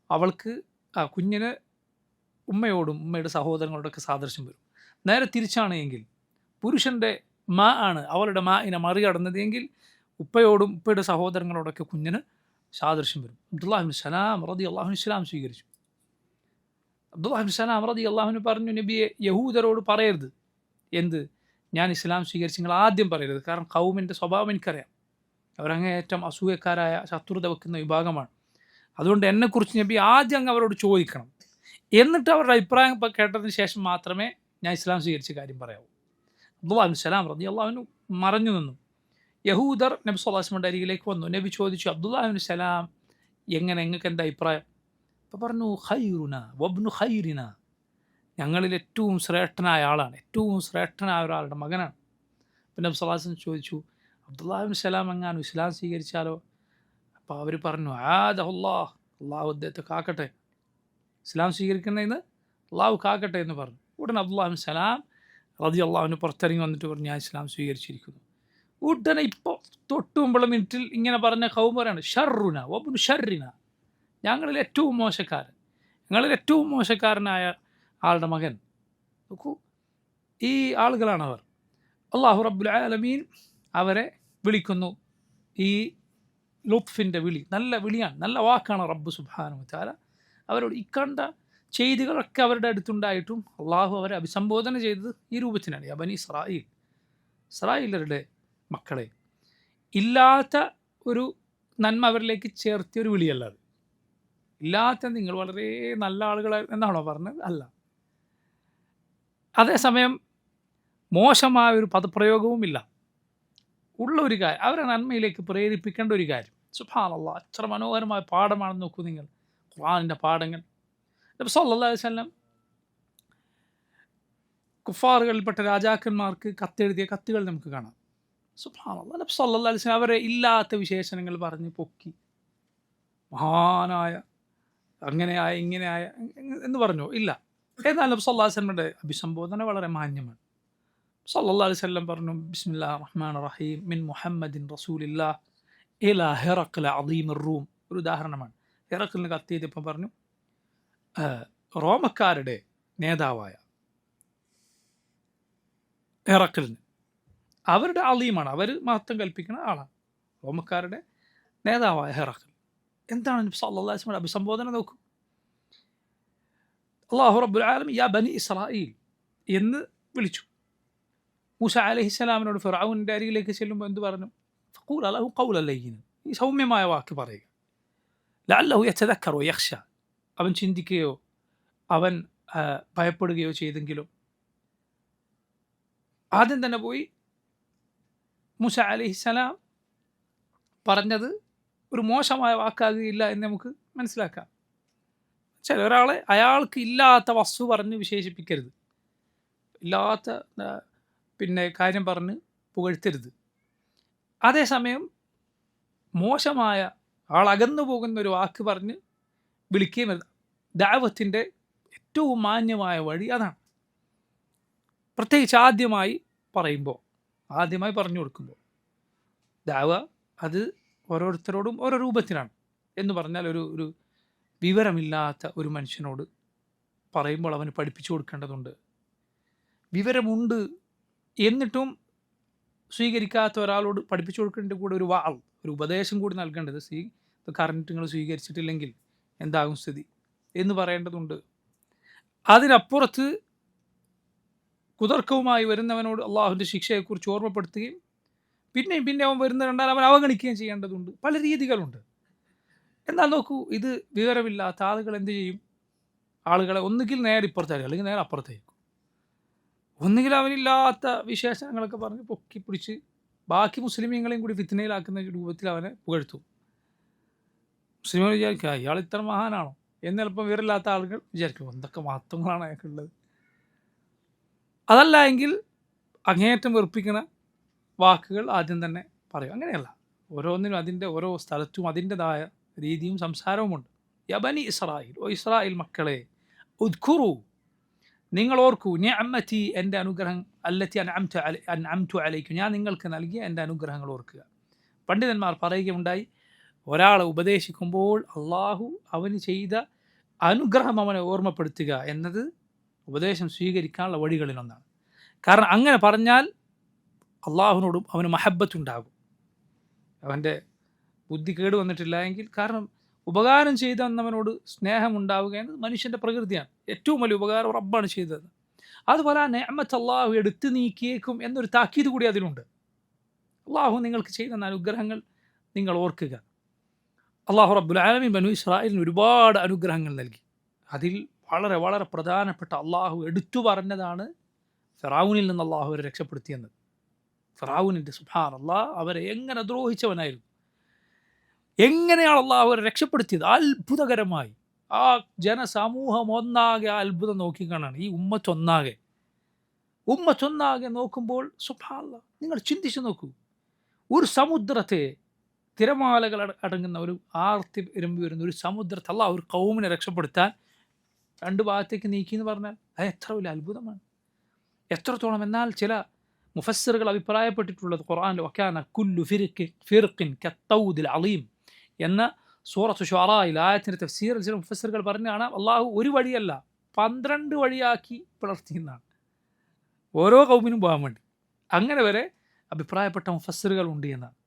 അവൾക്ക് ആ കുഞ്ഞിന് ഉമ്മയോടും ഉമ്മയുടെ സഹോദരങ്ങളോടൊക്കെ സാദൃശ്യം വരും. നേരെ തിരിച്ചാണ് എങ്കിൽ പുരുഷൻ്റെ മാ ആണ് അവളുടെ മാഇനെ മറികടന്നത് എങ്കിൽ ഉപ്പയോടും ഉപ്പയുടെ സഹോദരങ്ങളോടൊക്കെ കുഞ്ഞിന് സാദൃശ്യം വരും. അബ്ദുല്ലാഹിബ്നു സലാം റളിയല്ലാഹു അൻഹു ഇസ്ലാം സ്വീകരിച്ചു. അബ്ദുല്ലാഹിബ്നു സലാം റളിയല്ലാഹു അൻഹു പറഞ്ഞു, നബിയെ യഹൂദരോട് പറയരുത്. എന്ത്? ഞാൻ ഇസ്ലാം സ്വീകരിച്ച് നിങ്ങൾ ആദ്യം പറയരുത്. കാരണം കൗമിൻ്റെ സ്വഭാവം എനിക്കറിയാം. അവരങ്ങേയറ്റം അസൂയക്കാരായ ശത്രുത വെക്കുന്ന വിഭാഗമാണ്. അതുകൊണ്ട് എന്നെക്കുറിച്ച് നബി ആദ്യം അങ്ങ് അവരോട് ചോദിക്കണം, എന്നിട്ട് അവരുടെ അഭിപ്രായം കേട്ടതിന് ശേഷം മാത്രമേ ഞാൻ ഇസ്ലാം സ്വീകരിച്ച കാര്യം പറയാവൂ. അബ്ദുല്ലാഹിബ്നു സലാം റളിയല്ലാഹു അൻഹു മറഞ്ഞു നിന്നു. യഹൂദർ നബി സ്വല്ലല്ലാഹു അലൈഹി വസല്ലമയുടെ അരികിലേക്ക് വന്നു. നബി ചോദിച്ചു, അബ്ദുല്ലാഹിബ്നു സലാം എങ്ങനെ, നിങ്ങൾക്ക് എന്താ അഭിപ്രായം? അപ്പോൾ പറഞ്ഞു, ഖൈറുന വബ്നു ഖൈറിന, ഞങ്ങളിൽ ഏറ്റവും ശ്രേഷ്ഠനായ ആളാണ്, ഏറ്റവും ശ്രേഷ്ഠനായ ഒരാളുടെ മകനാണ്. പിന്നെ നബി സ്വല്ലല്ലാഹു അലൈഹി വസല്ലം ചോദിച്ചു, അബ്ദുല്ലാഹിബ്നു സലാം എങ്ങാനും ഇസ്ലാം സ്വീകരിച്ചാലോ? അപ്പോൾ അവർ പറഞ്ഞു, ആദഹുല്ലാഹ്, അള്ളാഹു അദ്ദേഹത്തെ കാക്കട്ടെ, ഇസ്ലാം സ്വീകരിക്കുന്നതിന് അള്ളാഹു കാക്കട്ടെ എന്ന് പറഞ്ഞു. ഉടനെ അബ്ദുല്ലാഹിബ്നു സലാം റളിയല്ലാഹു അൻഹു പുറത്തിറങ്ങി വന്നിട്ട് പറഞ്ഞു, ഞാൻ ഇസ്ലാം സ്വീകരിച്ചിരിക്കുന്നു. ഉടനെ ഇപ്പോൾ തൊട്ട് മുമ്പുള്ള മിനിറ്റിൽ ഇങ്ങനെ പറഞ്ഞ ഖൗം പറയാണ്, ഷർറുന വബ്നു ഷർറിന, ഞങ്ങളിൽ ഏറ്റവും മോശക്കാരൻ, ഞങ്ങളിൽ ഏറ്റവും മോശക്കാരനായ ആളുടെ മകൻ. നോക്കൂ, ഈ ആളുകളാണ് അവർ. അള്ളാഹു റബ്ബുൽ ആലമീൻ അവരെ വിളിക്കുന്നു. ഈ ലുത്ഫിൻ്റെ വിളി നല്ല വിളിയാണ്, നല്ല വാക്കാണ്. റബ്ബ് സുബ്ഹാനഹു വ തആല അവരോട് ഇക്കണ്ട ചെയ്തികളൊക്കെ അവരുടെ അടുത്തുണ്ടായിട്ടും അള്ളാഹു അവരെ അഭിസംബോധന ചെയ്തത് ഈ രൂപത്തിനാണ്, യാ ബനി ഇസ്രായീൽ, ഇസ്രായേലരുടെ മക്കളെ. ഇല്ലാത്ത ഒരു നന്മ അവരിലേക്ക് ചേർത്തിയൊരു വിളിയല്ല അത്. ഇല്ലാത്ത നിങ്ങൾ വളരെ നല്ല ആളുകൾ എന്നാണോ പറഞ്ഞത്? അല്ല. അതേസമയം മോശമായ ഒരു പദപ്രയോഗവുമില്ല. ഉള്ള ഒരു കാര്യം, അവരെ നന്മയിലേക്ക് പ്രേരിപ്പിക്കേണ്ട ഒരു കാര്യം. സുബ്ഹാനല്ലാഹ്, എത്ര മനോഹരമായ പാഠമാണെന്ന് നോക്കൂ നിങ്ങൾ, ഖുർആനിൻ്റെ പാഠങ്ങൾ. നബി സല്ലല്ലാഹു അലൈഹി വസല്ലം കുഫാറുകളിൽപ്പെട്ട രാജാക്കന്മാർക്ക് കത്തെഴുതിയ കത്തുകൾ നമുക്ക് കാണാം. സുബ്ഹാനല്ലാഹ്, നബി സല്ലല്ലാഹു അലൈഹി വസല്ലം അവരെ ഇല്ലാത്ത വിശേഷണങ്ങൾ പറഞ്ഞ് പൊക്കി, മഹാനായ, അങ്ങനെയായ ഇങ്ങനെയായ എന്ന് പറഞ്ഞു ഇല്ല. എന്നാൽ നബി സല്ലല്ലാഹു അലൈഹി വസല്ലമയുടെ അഭിസംബോധന വളരെ മാന്യമാണ്. സല്ലല്ലാഹു അലൈഹി വസല്ലം പറഞ്ഞു, ബിസ്മില്ലാഹിർ റഹ്മാനിർ റഹീം, മിൻ മുഹമ്മദിൻ റസൂലില്ലാഹ് ഇലാ ഹിറഖ്ല അദീമിർ റൂം. ഒരു ഉദാഹരണമാണ്. ഹിറഖ്ലിന് കത്തെഴുതിയപ്പോൾ പറഞ്ഞു, റോമക്കാരുടെ നേതാവായ ഹിറഖ്ലിന്, അവരുടെ അലീമാണ്, അവർ മഹത്വം കൽപ്പിക്കുന്ന ആളാണ്, റോമക്കാരുടെ നേതാവായ ഹിറഖ്ൽ. എന്താണ് നബി സല്ലല്ലാഹു അലൈഹി വസല്ലം അഭിസംബോധന? നോക്കൂ, അല്ലാഹു റബ്ബുൽ ആലമീൻ യാ ബനി ഇസ്രായീൽ എന്ന് വിളിച്ചു. മൂസ അലൈഹിസ്സലാമിനോട് ഫിർഔനിൻ്റെ അരികിലേക്ക് ചെല്ലുമ്പോൾ എന്ത് പറഞ്ഞു? ഫഖൂല ലഹു ഖൗലൻ ലയ്യിനൻ, ഈ സൗമ്യമായ വാക്ക് പറയുക. ലഅല്ലഹു യതദക്കറു വയഖ്ശ, അവൻ ചിന്തിക്കുകയോ അവൻ ഭയപ്പെടുകയോ ചെയ്തെങ്കിലും. ആദ്യം തന്നെ പോയി മൂസ അലൈഹിസ്സലാം പറഞ്ഞത് ഒരു മോശമായ വാക്കാകുകയില്ല എന്ന് നമുക്ക് മനസ്സിലാക്കാം. ചില ഒരാളെ അയാൾക്ക് ഇല്ലാത്ത വസ്തു പറഞ്ഞ് വിശേഷിപ്പിക്കരുത്, ഇല്ലാത്ത പിന്നെ കാര്യം പറഞ്ഞ് പുകഴ്ത്തരുത്. അതേസമയം മോശമായ ആളകന്നു പോകുന്ന ഒരു വാക്ക് പറഞ്ഞ് വിളിക്കുകയും അരുത്. ദഅവത്തിൻ്റെ ഏറ്റവും മാന്യമായ വഴി അതാണ്. പ്രത്യേകിച്ച് ആദ്യമായി പറഞ്ഞു കൊടുക്കുമ്പോൾ. ദഅവ അത് ഓരോരുത്തരോടും ഓരോ രൂപത്തിലാണ്. എന്ന് പറഞ്ഞാൽ ഒരു വിവരമില്ലാത്ത ഒരു മനുഷ്യനോട് പറയുമ്പോൾ അവന് പഠിപ്പിച്ചു കൊടുക്കേണ്ടതുണ്ട്. വിവരമുണ്ട് എന്നിട്ടും സ്വീകരിക്കാത്ത ഒരാളോട് പഠിപ്പിച്ചു കൊടുക്കേണ്ട കൂടെ ഒരു ഉപദേശം കൂടി നൽകേണ്ടത്. കറണ്ട് നിങ്ങൾ സ്വീകരിച്ചിട്ടില്ലെങ്കിൽ എന്താകും സ്ഥിതി എന്ന് പറയേണ്ടതുണ്ട്. അതിനപ്പുറത്ത് കുതർക്കവുമായി വരുന്നവനോട് അള്ളാഹുവിൻ്റെ ശിക്ഷയെക്കുറിച്ച് ഓർമ്മപ്പെടുത്തുകയും പിന്നെ അവൻ വരുന്ന കണ്ടാൽ അവൻ അവഗണിക്കുകയും ചെയ്യേണ്ടതുണ്ട്. പല രീതികളുണ്ട്. എന്നാൽ നോക്കൂ, ഇത് വിവരമില്ലാത്ത ആളുകൾ എന്ത് ചെയ്യും? ആളുകളെ ഒന്നുകിൽ നേരെ ഇപ്പുറത്തായിരിക്കും, അല്ലെങ്കിൽ നേരെ അപ്പുറത്തായിരിക്കും. ഒന്നുകിൽ അവനില്ലാത്ത വിശേഷങ്ങളൊക്കെ പറഞ്ഞ് പൊക്കി പിടിച്ച് ബാക്കി മുസ്ലിമീങ്ങളെയും കൂടി ഫിത്നയിലാക്കുന്ന രൂപത്തിൽ അവനെ പുകഴ്ത്തും. മുസ്ലിമുകൾ വിചാരിക്കുക ഇയാൾ ഇത്ര മഹാനാണോ എന്ന്. ചിലപ്പോൾ വിവരമില്ലാത്ത ആളുകൾ വിചാരിക്കും എന്തൊക്കെ മഹത്വങ്ങളാണ് അയാൾക്കുള്ളത്. അതല്ല എങ്കിൽ അങ്ങേയറ്റം വെറുപ്പിക്കുന്ന വാക്കുകൾ ആദ്യം തന്നെ പറയും. അങ്ങനെയല്ല, ഓരോന്നിനും അതിൻ്റെ ഓരോ സ്ഥലത്തും അതിൻ്റെതായ രീതിയും സംസാരവുമുണ്ട്. യാ ബനി ഇസ്രായേൽ, ഓ ഇസ്രായേൽ മക്കളെ, ഉദ്ഖുറു, നിങ്ങൾ ഓർക്കൂ, നിഅമതി, എൻ്റെ അനുഗ്രഹം, അല്ലത്തി അൻഅംതു അലൈക്കും, ഞാൻ നിങ്ങൾക്ക് നൽകിയ എൻ്റെ അനുഗ്രഹങ്ങൾ ഓർക്കുക. പണ്ഡിതന്മാർ പറയുകയുണ്ടായി, ഒരാളെ ഉപദേശിക്കുമ്പോൾ അള്ളാഹു അവന് ചെയ്ത അനുഗ്രഹം അവനെ ഓർമ്മപ്പെടുത്തുക എന്നത് ഉപദേശം സ്വീകരിക്കാനുള്ള വഴികളിലൊന്നാണ്. കാരണം അങ്ങനെ പറഞ്ഞാൽ അള്ളാഹുവിനോടും അവന് മഹബത്തുണ്ടാകും. അവൻ്റെ ബുദ്ധി കേട് വന്നിട്ടില്ല എങ്കിൽ, കാരണം ഉപകാരം ചെയ്തവനോട് സ്നേഹമുണ്ടാവുക എന്നത് മനുഷ്യൻ്റെ പ്രകൃതിയാണ്. ഏറ്റവും വലിയ ഉപകാരം റബ്ബാണ് ചെയ്തത്. അതുപോലെ ആ നിഅമത്ത് അള്ളാഹു എടുത്തു നീക്കിയേക്കും എന്നൊരു താക്കീത് കൂടി അതിലുണ്ട്. അള്ളാഹു നിങ്ങൾക്ക് ചെയ്ത അനുഗ്രഹങ്ങൾ നിങ്ങൾ ഓർക്കുക, അള്ളാഹു റബ്ബുൽ ആലമീൻ ബനു ഇസ്രായേലിന് ഒരുപാട് അനുഗ്രഹങ്ങൾ നൽകി. അതിൽ വളരെ വളരെ പ്രധാനപ്പെട്ട അള്ളാഹു എടുത്തു പറഞ്ഞതാണ് ഫിറഔനിൽ നിന്ന് അള്ളാഹു അവരെ രക്ഷപ്പെടുത്തിയെന്ന്. ഫിറഔനിൻ്റെ സുബ്ഹാനല്ലാഹ് അവരെ എങ്ങനെ ദ്രോഹിച്ചവനായിരുന്നു, എങ്ങനെയാണ് അള്ളാഹു അവരെ രക്ഷപ്പെടുത്തിയത് അത്ഭുതകരമായി. ആ ജനസമൂഹം ഒന്നാകെ ആ അത്ഭുതം നോക്കിക്കാണാണ്. ഈ ഉമ്മത്തൊന്നാകെ നോക്കുമ്പോൾ സുബ്ഹാനല്ലാഹ്, നിങ്ങൾ ചിന്തിച്ചു നോക്കൂ, ഒരു സമുദ്രത്തെ, തിരമാലകൾ അടങ്ങുന്ന ഒരു ആർത്തി ഇരമ്പി വരുന്ന ഒരു സമുദ്രത്തെ അള്ളാഹു ഒരു ഖൗമിനെ രക്ഷപ്പെടുത്താൻ രണ്ട് ഭാഗത്തേക്ക് നീക്കി എന്ന് പറഞ്ഞാൽ അത് എത്ര വലിയ അത്ഭുതമാണ്, എത്രത്തോളം. എന്നാൽ ചില മുഫസ്സിറുകൾ അഭിപ്രായപ്പെട്ടിട്ടുള്ളത് ഖുർആനിൽ വകാന കുല്ലു ഫിർഖിൻ കത്തൗദിൽ അളീം എന്ന സൂറത്ത് ശുഅറായിൽ ആയത്തിൻ്റെ തഫ്സീറിൽ ചില മുഫസ്സിറുകൾ പറഞ്ഞാണ് അള്ളാഹു ഒരു വഴിയല്ല 12 വഴിയാക്കി പിളർത്തിയെന്നാണ്, ഓരോ ഖൗമിനും പോകാൻ വേണ്ടി. അങ്ങനെ വരെ അഭിപ്രായപ്പെട്ട മുഫസ്സിറുകൾ ഉണ്ട് എന്നാണ്.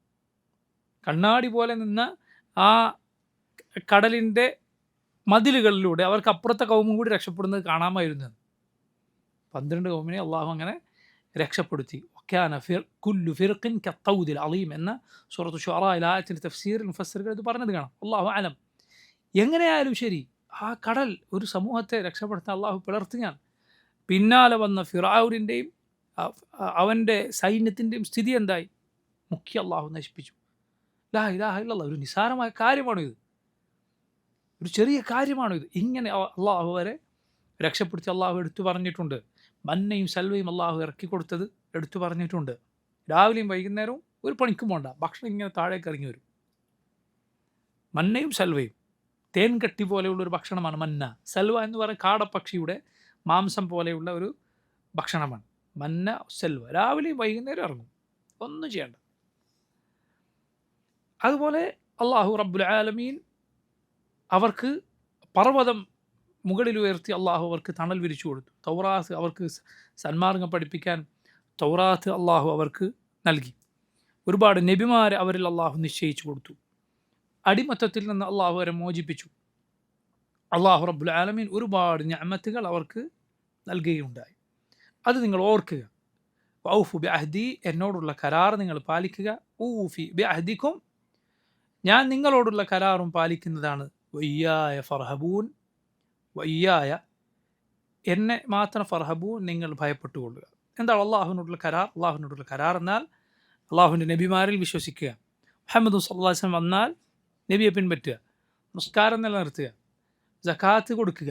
കണ്ണാടി പോലെ നിന്ന ആ കടലിൻ്റെ മതിലുകളിലൂടെ അവർക്ക് അപ്പുറത്തെ ഖൗമും കൂടി രക്ഷപ്പെടുന്നത് കാണാമായിരുന്നു. 12 ഖൗമിനെ അള്ളാഹു അങ്ങനെ രക്ഷപ്പെടുത്തി. വകാന കുല്ലു ഫിർഖിൻ കത്തൗദിൽ അളീം എന്ന സൂറത്ത് ശുഅറായിൽ ആയത്തിൻ്റെ തഫ്സീറിൽ മുഫസ്സിറുകൾ ഇത് പറഞ്ഞത് കാണാം. അള്ളാഹു അലം. എങ്ങനെയായാലും ശരി, ആ കടൽ ഒരു സമൂഹത്തെ രക്ഷപ്പെടുത്താൻ അള്ളാഹു പിളർത്തുകയാണ്. പിന്നാലെ വന്ന ഫിറഔനിൻ്റെയും അവൻ്റെ സൈന്യത്തിൻ്റെയും സ്ഥിതി എന്തായി? മുഖ്യ അള്ളാഹു നശിപ്പിച്ചു. ലാ ഇലാഹ ഇല്ലല്ലാഹ്. ഒരു നിസ്സാരമായ കാര്യമാണോ ഇത്? ഒരു ചെറിയ കാര്യമാണോ ഇത്? ഇങ്ങനെ അള്ളാഹു വരെ രക്ഷപ്പെടുത്തി അള്ളാഹു എടുത്തു പറഞ്ഞിട്ടുണ്ട്. മന്നയും സൽവയും അള്ളാഹു ഇറക്കി കൊടുത്തത് എടുത്തു പറഞ്ഞിട്ടുണ്ട്. രാവിലെയും വൈകുന്നേരവും ഒരു പണിക്കും പോണ്ട, ഭക്ഷണം ഇങ്ങനെ താഴേക്ക് ഇറങ്ങി വരും. മന്നയും സൽവയും തേൻകട്ടി പോലെയുള്ളൊരു ഭക്ഷണമാണ് മന്ന. സൽവ എന്ന് പറയുന്ന കാടപ്പക്ഷിയുടെ മാംസം പോലെയുള്ള ഒരു ഭക്ഷണമാണ് മന്ന സൽവ. രാവിലെയും വൈകുന്നേരം ഇറങ്ങും, ഒന്നും ചെയ്യണ്ട. അതുപോലെ അള്ളാഹു റബ്ബുൽ ആലമീൻ അവർക്ക് പർവ്വതം മുകളിൽ ഉയർത്തി അള്ളാഹു അവർക്ക് തണൽ വിരിച്ചു കൊടുത്തു. തൗറാത്ത് അവർക്ക് സന്മാർഗം പഠിപ്പിക്കാൻ തൗറാത്ത് അള്ളാഹു അവർക്ക് നൽകി. ഒരുപാട് നബിമാരെ അവരിൽ അള്ളാഹു നിശ്ചയിച്ചു കൊടുത്തു. അടിമത്തത്തിൽ നിന്ന് അള്ളാഹു അവരെ മോചിപ്പിച്ചു. അള്ളാഹു റബ്ബുൽ ആലമീൻ ഒരുപാട് നിഅമത്തുകൾ അവർക്ക് നൽകുകയുണ്ടായി. അത് നിങ്ങൾ ഓർക്കുക. ഔഫു ബി അഹ്ദി, എന്നോടുള്ള കരാർ നിങ്ങൾ പാലിക്കുക. ഊഫി ബി അഹ്ദിക്കും, ഞാൻ നിങ്ങളോടുള്ള കരാറും പാലിക്കുന്നതാണ്. വയ്യായ ഫർഹബൂൻ, വയ്യായ എന്നെ മാത്രം ഫർഹബൂൻ, നിങ്ങൾ ഭയപ്പെട്ടുകൊള്ളുക. എന്താണ് അള്ളാഹുവിനോടുള്ള കരാർ? അള്ളാഹുവിനോടുള്ള കരാർ എന്നാൽ അള്ളാഹുവിൻ്റെ നബിമാരിൽ വിശ്വസിക്കുക. മുഹമ്മദ് സല്ലല്ലാഹു അലൈഹി വസല്ലം വന്നാൽ നബിയെ പിൻപറ്റുക, നിസ്കാരം നിലനിർത്തുക, സകാത്ത് കൊടുക്കുക.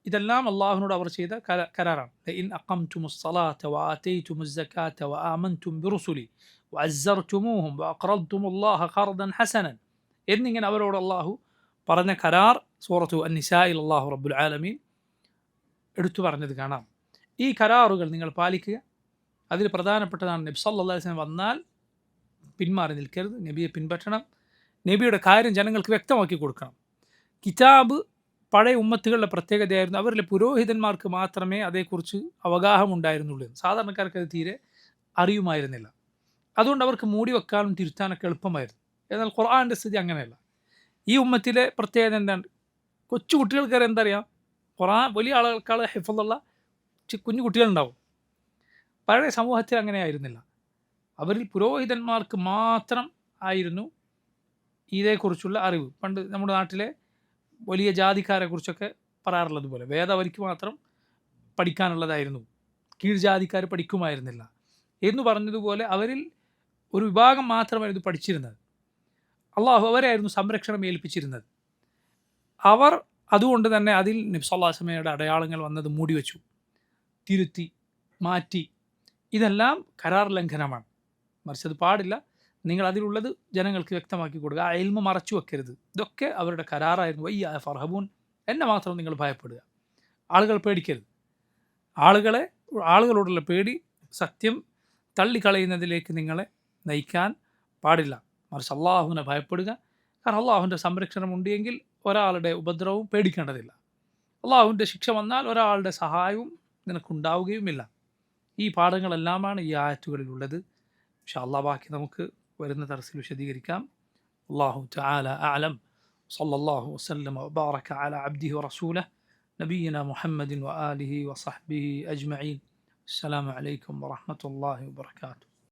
ഇതെല്ലാം അള്ളാഹുവിനോട് അവർ ചെയ്ത കരാറാണ്. ലഇൻ അഖംതുമുസ് സ്വലാത്ത വആതൈതുമുസ് സകാത്ത വആമൻതും ബിറുസുലി വഅസ്സർതുമൂഹും വഅഖറദ്തുമുല്ലാഹ ഖർദൻ ഹസനൻ എന്നിങ്ങനെ അവരോട് അള്ളാഹു പറഞ്ഞ കരാർ സൂറത്തു അൻ-നിസായിൽ അള്ളാഹു റബ്ബുൽ ആലമീൻ എടുത്തു പറഞ്ഞത് കാണാം. ഈ കരാറുകൾ നിങ്ങൾ പാലിക്കുക. അതിൽ പ്രധാനപ്പെട്ടതാണ് നബി സല്ലല്ലാഹു അലൈഹി വസല്ലം വന്നാൽ പിന്മാറി നിൽക്കരുത്, നബിയെ പിൻപറ്റണം. നബിയുടെ കാര്യം ജനങ്ങൾക്ക് വ്യക്തമാക്കി കൊടുക്കണം. കിതാബ് പഴയ ഉമ്മത്തുകളുടെ പ്രത്യേകതയായിരുന്നു. അവരിലെ പുരോഹിതന്മാർക്ക് മാത്രമേ അതേക്കുറിച്ച് അവഗാഹമുണ്ടായിരുന്നുള്ളൂ. സാധാരണക്കാർക്ക് അത് തീരെ അറിയുമായിരുന്നില്ല. അതുകൊണ്ട് അവർക്ക് മൂടി വെക്കാനും തിരുത്താനൊക്കെ എളുപ്പമായിരുന്നു. എന്നാൽ ഖുർആൻ്റെ സ്ഥിതി അങ്ങനെയല്ല. ഈ ഉമ്മത്തിലെ പ്രത്യേകത എന്താണ്? കൊച്ചു കുട്ടികൾക്കറിയാം എന്തറിയാം? ഖുർആൻ വലിയ ആളുകൾക്കാൾ ഹിഫ്ളുള്ള കുഞ്ഞു കുട്ടികളുണ്ടാവും. പഴയ സമൂഹത്തിൽ അങ്ങനെ ആയിരുന്നില്ല. അവരിൽ പുരോഹിതന്മാർക്ക് മാത്രം ആയിരുന്നു ഇതേക്കുറിച്ചുള്ള അറിവ്. പണ്ട് നമ്മുടെ നാട്ടിലെ വലിയ ജാതിക്കാരെ കുറിച്ചൊക്കെ പറയാറുള്ളത് പോലെ വേദം അവർക്ക് മാത്രം പഠിക്കാനുള്ളതായിരുന്നു, കീഴ്ജാതിക്കാർ പഠിക്കുമായിരുന്നില്ല എന്ന് പറഞ്ഞതുപോലെ അവരിൽ ഒരു വിഭാഗം മാത്രമായിരുന്നു പഠിച്ചിരുന്നത്. അള്ളാഹു അവരായിരുന്നു സംരക്ഷണം ഏൽപ്പിച്ചിരുന്നത്. അവർ അതുകൊണ്ട് തന്നെ അതിൽ നബി സല്ലല്ലാഹു അലൈഹി വസല്ലമയുടെ അടയാളങ്ങൾ വന്നത് മൂടിവെച്ചു, തിരുത്തി, മാറ്റി. ഇതെല്ലാം കരാർ ലംഘനമാണ്. മറിച്ച് അത് പാടില്ല. നിങ്ങൾ അതിലുള്ളത് ജനങ്ങൾക്ക് വ്യക്തമാക്കി കൊടുക്കുക. ആ ഇൽമ മറച്ചു വെക്കരുത്. ഇതൊക്കെ അവരുടെ കരാറായിരുന്നു. വയ്യായ ഫർഹബൂൻ, എന്നെ മാത്രം നിങ്ങൾ ഭയപ്പെടുക. ആളുകൾ പേടിക്കരുത്. ആളുകളോടുള്ള പേടി സത്യം തള്ളിക്കളയുന്നതിലേക്ക് നിങ്ങളെ നയിക്കാൻ പാടില്ല. മറിച്ച് അള്ളാഹുവിനെ ഭയപ്പെടുക. കാരണം അള്ളാഹുവിൻ്റെ സംരക്ഷണം ഉണ്ടെങ്കിൽ ഒരാളുടെ ഉപദ്രവവും പേടിക്കേണ്ടതില്ല. അള്ളാഹുവിൻ്റെ ശിക്ഷ വന്നാൽ ഒരാളുടെ സഹായവും നിനക്കുണ്ടാവുകയുമില്ല. ഈ പാഠങ്ങളെല്ലാമാണ് ഈ ആയത്തുകളിലുള്ളത്. ഇൻഷാ അല്ലാഹ് ബാക്കി നമുക്ക് വരുന്ന ദർസിൽ വിശദീകരിക്കാം. അല്ലാഹു തആല അഅലം. സല്ലല്ലാഹു വസല്ലമ വബാറക അലാ അബ്ദിഹി വറസൂലിഹി നബിയിന മുഹമ്മദിൻ വആലിഹി വസഹ്ബിഹി അജ്മഈൻ. അസ്സലാമു അലൈക്കും വറഹ്മത്തുള്ളാഹി വബറകാതുഹു.